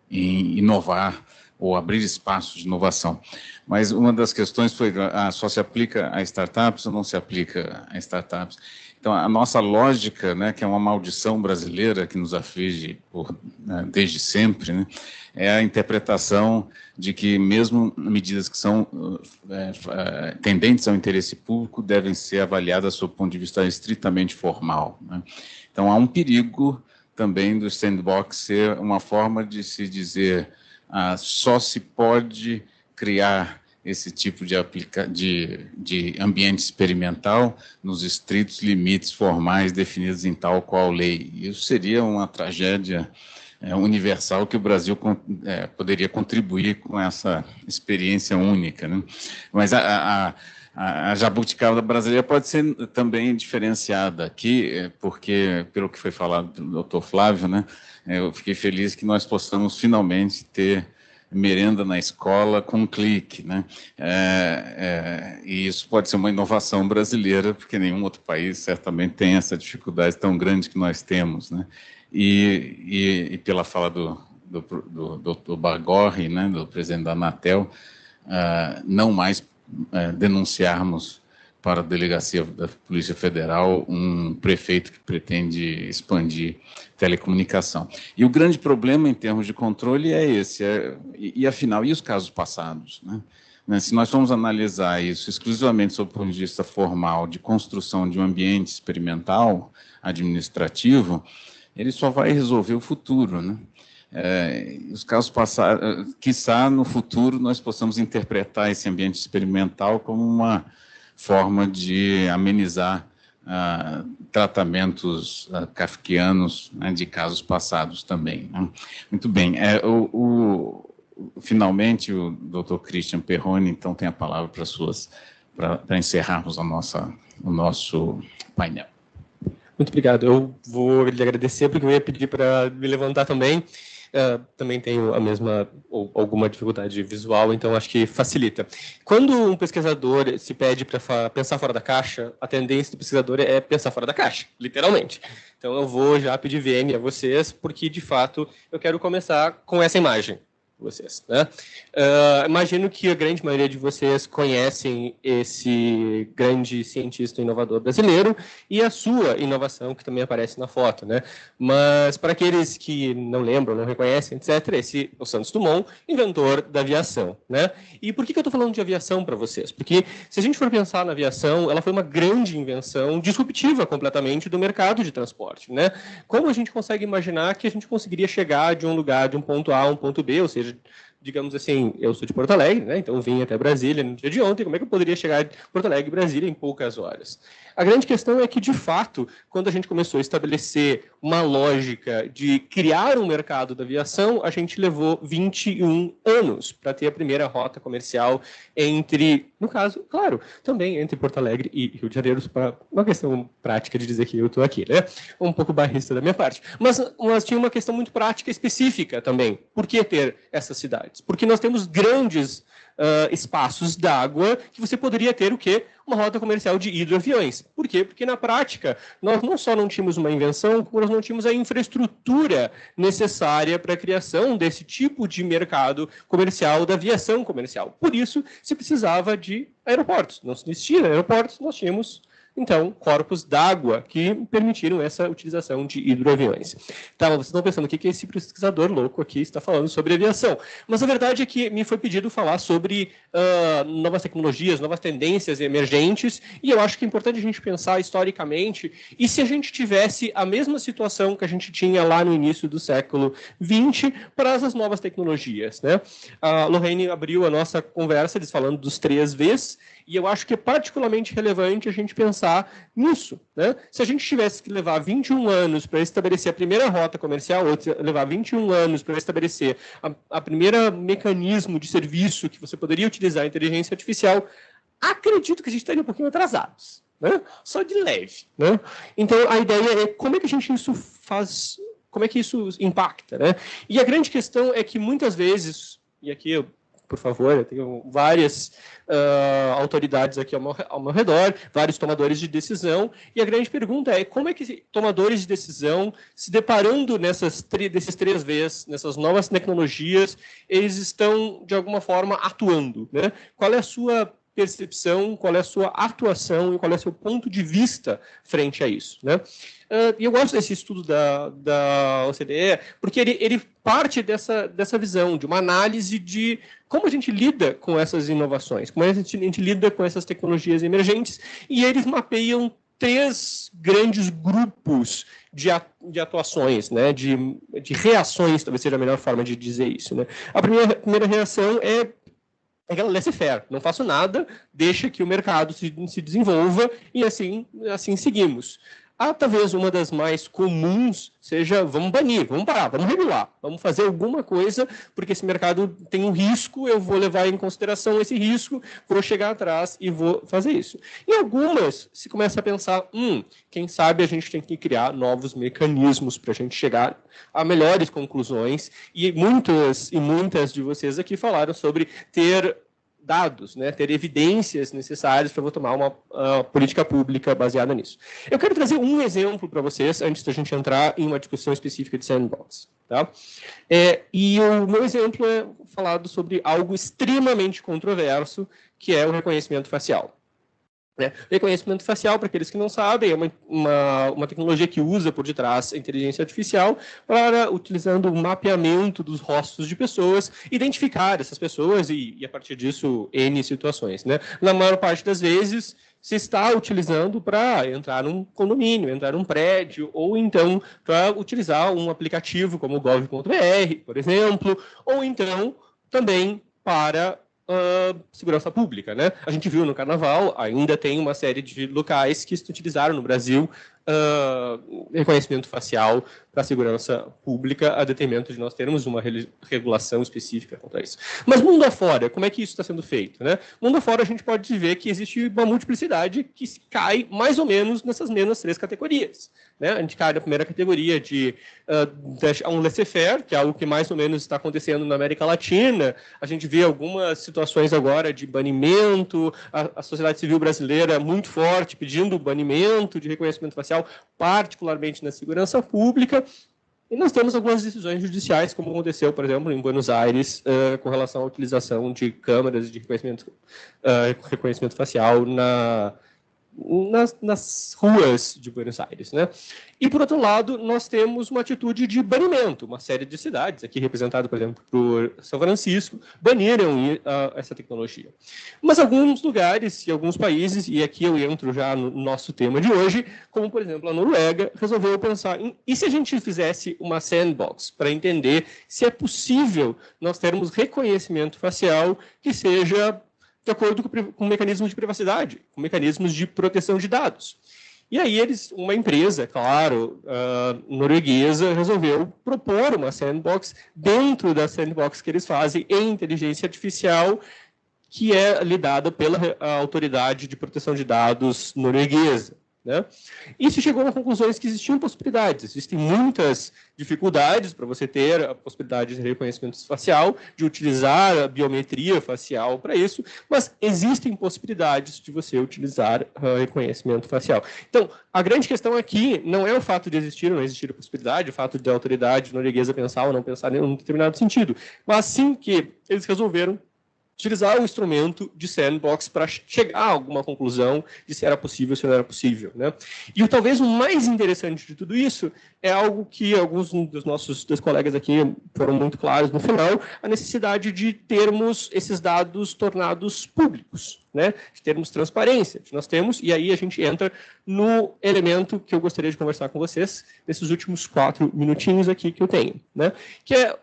Speaker 7: inovar ou abrir espaços de inovação. Mas uma das questões foi, só se aplica a startups ou não se aplica a startups? Então, a nossa lógica, né, que é uma maldição brasileira que nos aflige desde sempre, né, é a interpretação de que mesmo medidas que são tendentes ao interesse público devem ser avaliadas sob o ponto de vista estritamente formal, né? Então, há um perigo também do sandbox ser uma forma de se dizer só se pode criar esse tipo de ambiente experimental nos estritos limites formais definidos em tal qual lei. Isso seria uma tragédia universal que o Brasil poderia contribuir com essa experiência única, né? Mas a jabuticaba brasileira pode ser também diferenciada aqui, porque, pelo que foi falado pelo Dr. Flávio, né, eu fiquei feliz que nós possamos finalmente ter merenda na escola com um clique, né? E isso pode ser uma inovação brasileira, porque nenhum outro país certamente tem essa dificuldade tão grande que nós temos, né? E pela fala do Dr. Bagorri, né, do presidente da Anatel, não mais denunciarmos para a delegacia da Polícia Federal um prefeito que pretende expandir telecomunicação. E o grande problema em termos de controle é esse, afinal, e os casos passados, né? Se nós formos analisar isso exclusivamente sob o ponto de vista formal, de construção de um ambiente experimental, administrativo, ele só vai resolver o futuro, né? Os casos passados, quiçá no futuro nós possamos interpretar esse ambiente experimental como uma forma de amenizar tratamentos kafkianos, né, de casos passados também, né? Muito bem. Finalmente, o Dr. Christian Perrone, então, tem a palavra para encerrarmos o nosso painel.
Speaker 10: Muito obrigado. Eu vou lhe agradecer, porque eu ia pedir para me levantar também. Também tenho a mesma ou alguma dificuldade visual, então acho que facilita. Quando um pesquisador se pede para pensar fora da caixa, a tendência do pesquisador é pensar fora da caixa, literalmente. Então eu vou já pedir VM a vocês, porque de fato eu quero começar com essa imagem. Vocês, né? Imagino que a grande maioria de vocês conhecem esse grande cientista inovador brasileiro e a sua inovação, que também aparece na foto, né? Mas para aqueles que não lembram, não reconhecem, etc., esse é o Santos Dumont, inventor da aviação, né? E por que eu estou falando de aviação para vocês? Porque se a gente for pensar na aviação, ela foi uma grande invenção disruptiva completamente do mercado de transporte, né? Como a gente consegue imaginar que a gente conseguiria chegar de um lugar, de um ponto A a um ponto B, ou seja, digamos assim, eu sou de Porto Alegre, né? Então vim até Brasília no dia de ontem, como é que eu poderia chegar de Porto Alegre e Brasília em poucas horas? A grande questão é que, de fato, quando a gente começou a estabelecer uma lógica de criar um mercado da aviação, a gente levou 21 anos para ter a primeira rota comercial no caso, claro, também entre Porto Alegre e Rio de Janeiro, para uma questão prática de dizer que eu estou aqui, né? Um pouco barrista da minha parte. Mas tinha uma questão muito prática específica também. Por que ter essas cidades? Porque nós temos grandes espaços d'água que você poderia ter o quê? Uma rota comercial de hidroaviões. Por quê? Porque, na prática, nós não só não tínhamos uma invenção, como nós não tínhamos a infraestrutura necessária para a criação desse tipo de mercado comercial, da aviação comercial. Por isso, se precisava de aeroportos. Não se existia aeroportos, nós tínhamos, então, corpos d'água que permitiram essa utilização de hidroaviões. Tá, vocês estão pensando o que esse pesquisador louco aqui está falando sobre aviação. Mas a verdade é que me foi pedido falar sobre novas tecnologias, novas tendências emergentes, e eu acho que é importante a gente pensar historicamente, e se a gente tivesse a mesma situação que a gente tinha lá no início do século XX para essas novas tecnologias, né? A Lorraine abriu a nossa conversa falando dos 3 Vs, e eu acho que é particularmente relevante a gente pensar nisso, né? Se a gente tivesse que levar 21 anos para estabelecer a primeira rota comercial, ou levar 21 anos para estabelecer a primeira mecanismo de serviço que você poderia utilizar a inteligência artificial, acredito que a gente estaria um pouquinho atrasados, né? Só de leve, né? Então, a ideia é como é que isso faz, como é que isso impacta, né? E a grande questão é que muitas vezes, e aqui eu por favor, eu tenho várias autoridades aqui ao meu redor, vários tomadores de decisão, e a grande pergunta é como é que tomadores de decisão, se deparando desses 3 Vs, nessas novas tecnologias, eles estão, de alguma forma, atuando, né? Qual é a sua percepção, qual é a sua atuação e qual é o seu ponto de vista frente a isso, né? E eu gosto desse estudo da OCDE, porque ele parte dessa visão, de uma análise de como a gente lida com essas inovações, como a gente lida com essas tecnologias emergentes, e eles mapeiam 3 grandes grupos de atuações, né, de reações, talvez seja a melhor forma de dizer isso, né? A primeira reação é aquela laissez-faire, não faço nada, deixa que o mercado se desenvolva e assim seguimos. Talvez uma das mais comuns seja, vamos banir, vamos parar, vamos regular, vamos fazer alguma coisa, porque esse mercado tem um risco, eu vou levar em consideração esse risco, vou chegar atrás e vou fazer isso. Em algumas, se começa a pensar, quem sabe a gente tem que criar novos mecanismos para a gente chegar a melhores conclusões, e muitas de vocês aqui falaram sobre ter dados, né, ter evidências necessárias para tomar uma política pública baseada nisso. Eu quero trazer um exemplo para vocês, antes da gente entrar em uma discussão específica de sandbox. Tá? E o meu exemplo é falado sobre algo extremamente controverso, que é o reconhecimento facial. Reconhecimento facial, para aqueles que não sabem, é uma tecnologia que usa por detrás a inteligência artificial para, utilizando o mapeamento dos rostos de pessoas, identificar essas pessoas e a partir disso, N situações. Né? Na maior parte das vezes, se está utilizando para entrar num condomínio, entrar num prédio, ou então para utilizar um aplicativo como o gov.br, por exemplo, ou então também para segurança pública, né? A gente viu no Carnaval, ainda tem uma série de locais que utilizaram no Brasil reconhecimento facial para a segurança pública, a detrimento de nós termos uma regulação específica contra isso. Mas mundo afora, como é que isso está sendo feito? Né? Mundo afora, a gente pode ver que existe uma multiplicidade que cai mais ou menos nessas mesmas 3 categorias. Né? A gente cai na primeira categoria de um laissez-faire, que é algo que mais ou menos está acontecendo na América Latina. A gente vê algumas situações agora de banimento, a sociedade civil brasileira muito forte pedindo o banimento de reconhecimento facial, particularmente na segurança pública, e nós temos algumas decisões judiciais, como aconteceu, por exemplo, em Buenos Aires, com relação à utilização de câmeras de reconhecimento facial nas ruas de Buenos Aires. Né? E, por outro lado, nós temos uma atitude de banimento. Uma série de cidades, aqui representada, por exemplo, por São Francisco, baniram essa tecnologia. Mas alguns lugares e alguns países, e aqui eu entro já no nosso tema de hoje, como, por exemplo, a Noruega, resolveu pensar e se a gente fizesse uma sandbox para entender se é possível nós termos reconhecimento facial que seja de acordo com mecanismos de privacidade, com mecanismos de proteção de dados. E aí uma empresa, claro, norueguesa, resolveu propor uma sandbox dentro da sandbox que eles fazem em inteligência artificial, que é lidada pela Autoridade de Proteção de Dados norueguesa. Né? E se chegou a conclusões que existiam possibilidades. Existem muitas dificuldades para você ter a possibilidade de reconhecimento facial, de utilizar a biometria facial para isso, mas existem possibilidades de você utilizar reconhecimento facial. Então, a grande questão aqui não é o fato de existir ou não existir a possibilidade, o fato de a autoridade norueguesa pensar ou não pensar em um determinado sentido, mas sim que eles resolveram utilizar o instrumento de sandbox para chegar a alguma conclusão de se era possível ou se não era possível. Né? E talvez o mais interessante de tudo isso é algo que alguns dos nossos colegas aqui foram muito claros no final, a necessidade de termos esses dados tornados públicos, né? De termos transparência. Nós temos, e aí a gente entra no elemento que eu gostaria de conversar com vocês nesses últimos 4 minutinhos aqui que eu tenho, né? Que é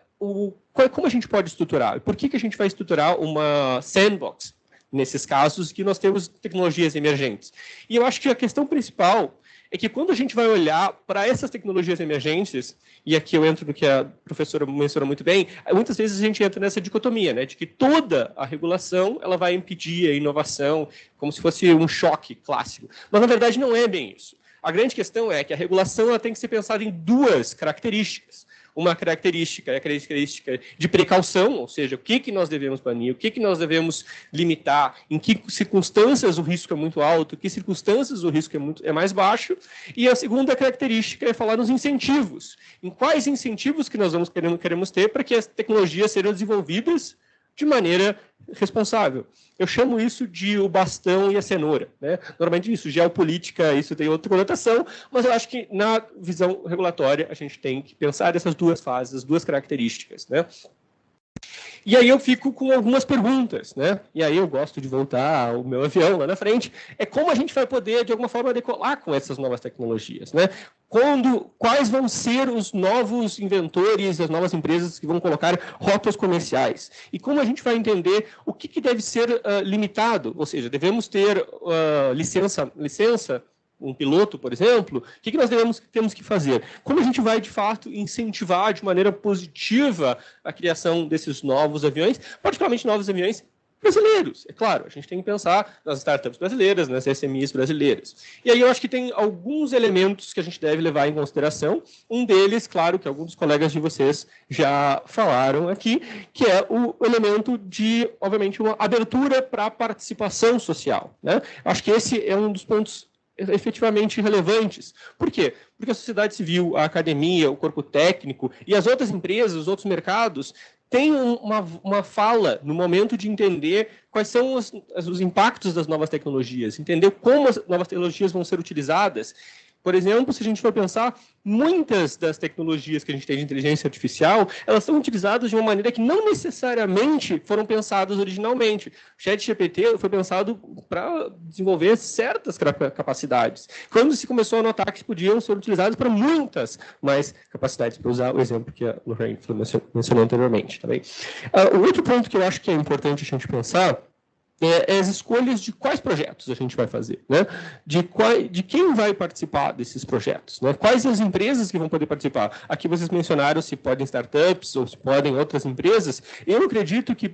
Speaker 10: como a gente pode estruturar? Por que a gente vai estruturar uma sandbox nesses casos que nós temos tecnologias emergentes? E eu acho que a questão principal é que quando a gente vai olhar para essas tecnologias emergentes, e aqui eu entro no que a professora mencionou muito bem, muitas vezes a gente entra nessa dicotomia, né, de que toda a regulação ela vai impedir a inovação, como se fosse um choque clássico. Mas, na verdade, não é bem isso. A grande questão é que a regulação ela tem que ser pensada em 2 características. uma característica, é a característica de precaução, ou seja, o que nós devemos banir, o que nós devemos limitar, em que circunstâncias o risco é muito alto, em que circunstâncias o risco é mais baixo, e a segunda característica é falar nos incentivos, em quais incentivos que nós queremos ter para que as tecnologias sejam desenvolvidas de maneira responsável. Eu chamo isso de o bastão e a cenoura, né? Normalmente isso, geopolítica, isso tem outra conotação, mas eu acho que na visão regulatória a gente tem que pensar nessas duas fases, as duas características, né? E aí eu fico com algumas perguntas, né? E aí eu gosto de voltar ao meu avião lá na frente, é como a gente vai poder, de alguma forma, decolar com essas novas tecnologias, né? Quais vão ser os novos inventores, as novas empresas que vão colocar rotas comerciais? E como a gente vai entender o que deve ser limitado? Ou seja, devemos ter licença, um piloto, por exemplo, o que nós temos que fazer? Como a gente vai, de fato, incentivar de maneira positiva a criação desses novos aviões, particularmente novos aviões brasileiros? É claro, a gente tem que pensar nas startups brasileiras, nas SMEs brasileiras. E aí eu acho que tem alguns elementos que a gente deve levar em consideração. Um deles, claro, que alguns dos colegas de vocês já falaram aqui, que é o elemento de, obviamente, uma abertura para a participação social, né? Acho que esse é um dos pontos efetivamente relevantes. Por quê? Porque a sociedade civil, a academia, o corpo técnico e as outras empresas, os outros mercados, têm uma fala no momento de entender quais são os impactos das novas tecnologias, entender como as novas tecnologias vão ser utilizadas. Por exemplo, se a gente for pensar, muitas das tecnologias que a gente tem de inteligência artificial, elas são utilizadas de uma maneira que não necessariamente foram pensadas originalmente. O ChatGPT foi pensado para desenvolver certas capacidades, quando se começou a notar que podiam ser utilizadas para muitas mais capacidades, para usar o exemplo que a Lorraine mencionou anteriormente. Tá bem? O outro ponto que eu acho que é importante a gente pensar é as escolhas de quais projetos a gente vai fazer, né? De quem vai participar desses projetos, né? Quais as empresas que vão poder participar. Aqui vocês mencionaram se podem startups ou se podem outras empresas. Eu acredito que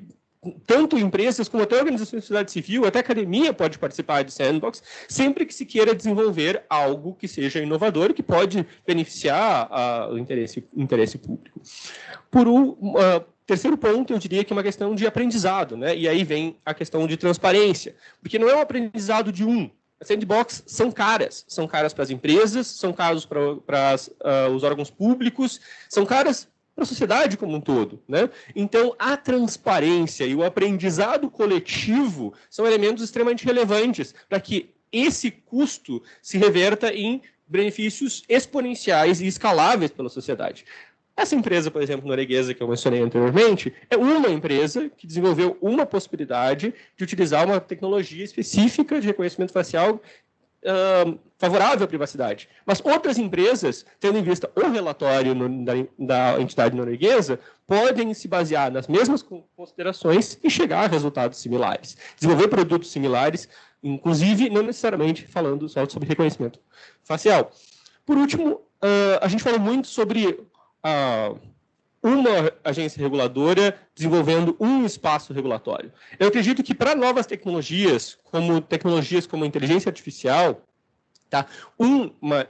Speaker 10: tanto empresas como até organizações da sociedade civil, até a academia pode participar de sandbox, sempre que se queira desenvolver algo que seja inovador e que pode beneficiar o interesse público. Terceiro ponto, eu diria que é uma questão de aprendizado, né? E aí vem a questão de transparência, porque não é um aprendizado de um. As sandbox são caras para as empresas, são caras para os órgãos públicos, são caras para a sociedade como um todo, né? Então, a transparência e o aprendizado coletivo são elementos extremamente relevantes para que esse custo se reverta em benefícios exponenciais e escaláveis pela sociedade. Essa empresa, por exemplo, norueguesa, que eu mencionei anteriormente, é uma empresa que desenvolveu uma possibilidade de utilizar uma tecnologia específica de reconhecimento facial favorável à privacidade. Mas outras empresas, tendo em vista o relatório da entidade norueguesa, podem se basear nas mesmas considerações e chegar a resultados similares. Desenvolver produtos similares, inclusive, não necessariamente falando só sobre reconhecimento facial. Por último, a gente falou muito sobre uma agência reguladora desenvolvendo um espaço regulatório. Eu acredito que para novas tecnologias como a inteligência artificial, tá? Uma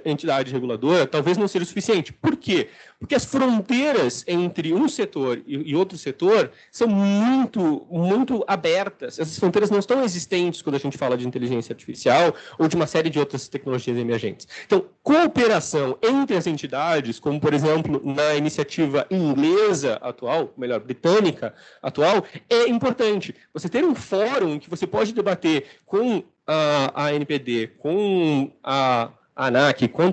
Speaker 10: entidade reguladora talvez não seja suficiente. Por quê? Porque as fronteiras entre um setor e outro setor são muito abertas. Essas fronteiras não estão existentes quando a gente fala de inteligência artificial ou de uma série de outras tecnologias emergentes. Então, cooperação entre as entidades, como, por exemplo, na iniciativa inglesa atual, melhor, britânica atual, é importante. Você ter um fórum em que você pode debater com a ANPD, com a ANAC, com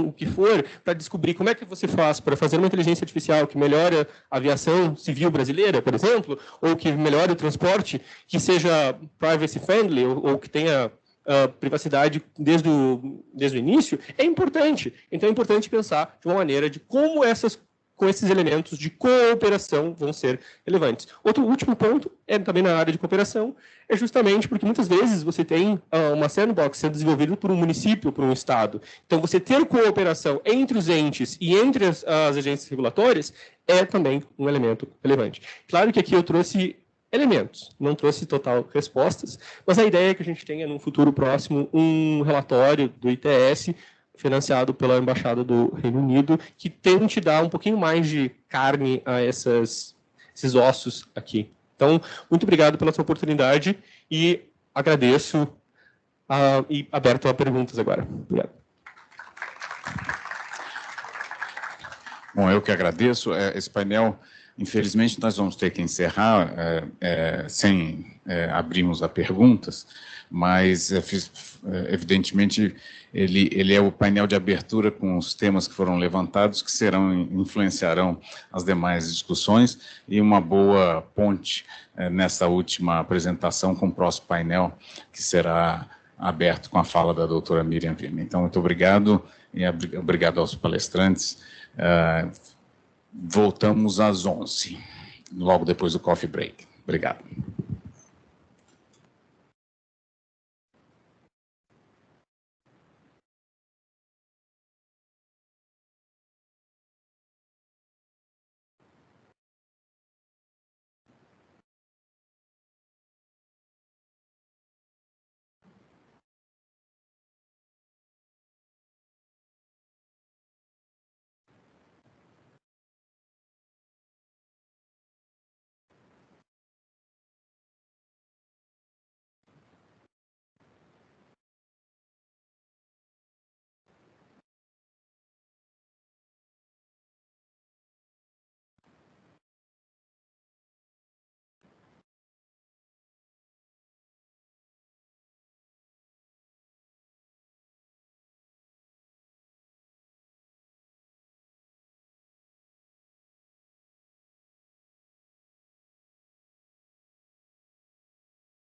Speaker 10: o que for, para descobrir como é que você faz para fazer uma inteligência artificial que melhore a aviação civil brasileira, por exemplo, ou que melhore o transporte, que seja privacy friendly, ou que tenha privacidade desde o início, é importante. Então é importante pensar de uma maneira de como com esses elementos de cooperação vão ser relevantes. Outro último ponto, também na área de cooperação, é justamente porque muitas vezes você tem uma sandbox sendo desenvolvida por um município, por um estado. Então, você ter cooperação entre os entes e entre as agências regulatórias é também um elemento relevante. Claro que aqui eu trouxe elementos, não trouxe total respostas, mas a ideia é que a gente tenha, num futuro próximo, um relatório do ITS financiado pela Embaixada do Reino Unido, que tente dar um pouquinho mais de carne a esses ossos aqui. Então, muito obrigado pela sua oportunidade e agradeço e aberto a perguntas agora. Obrigado.
Speaker 7: Bom, eu que agradeço. Esse painel, infelizmente, nós vamos ter que encerrar sem abrirmos a perguntas, mas, evidentemente, ele é o painel de abertura com os temas que foram levantados, que influenciarão as demais discussões, e uma boa ponte nessa última apresentação com o próximo painel, que será aberto com a fala da doutora Miriam Vime. Então, muito obrigado, e obrigado aos palestrantes. Voltamos às 11h, logo depois do coffee break. Obrigado.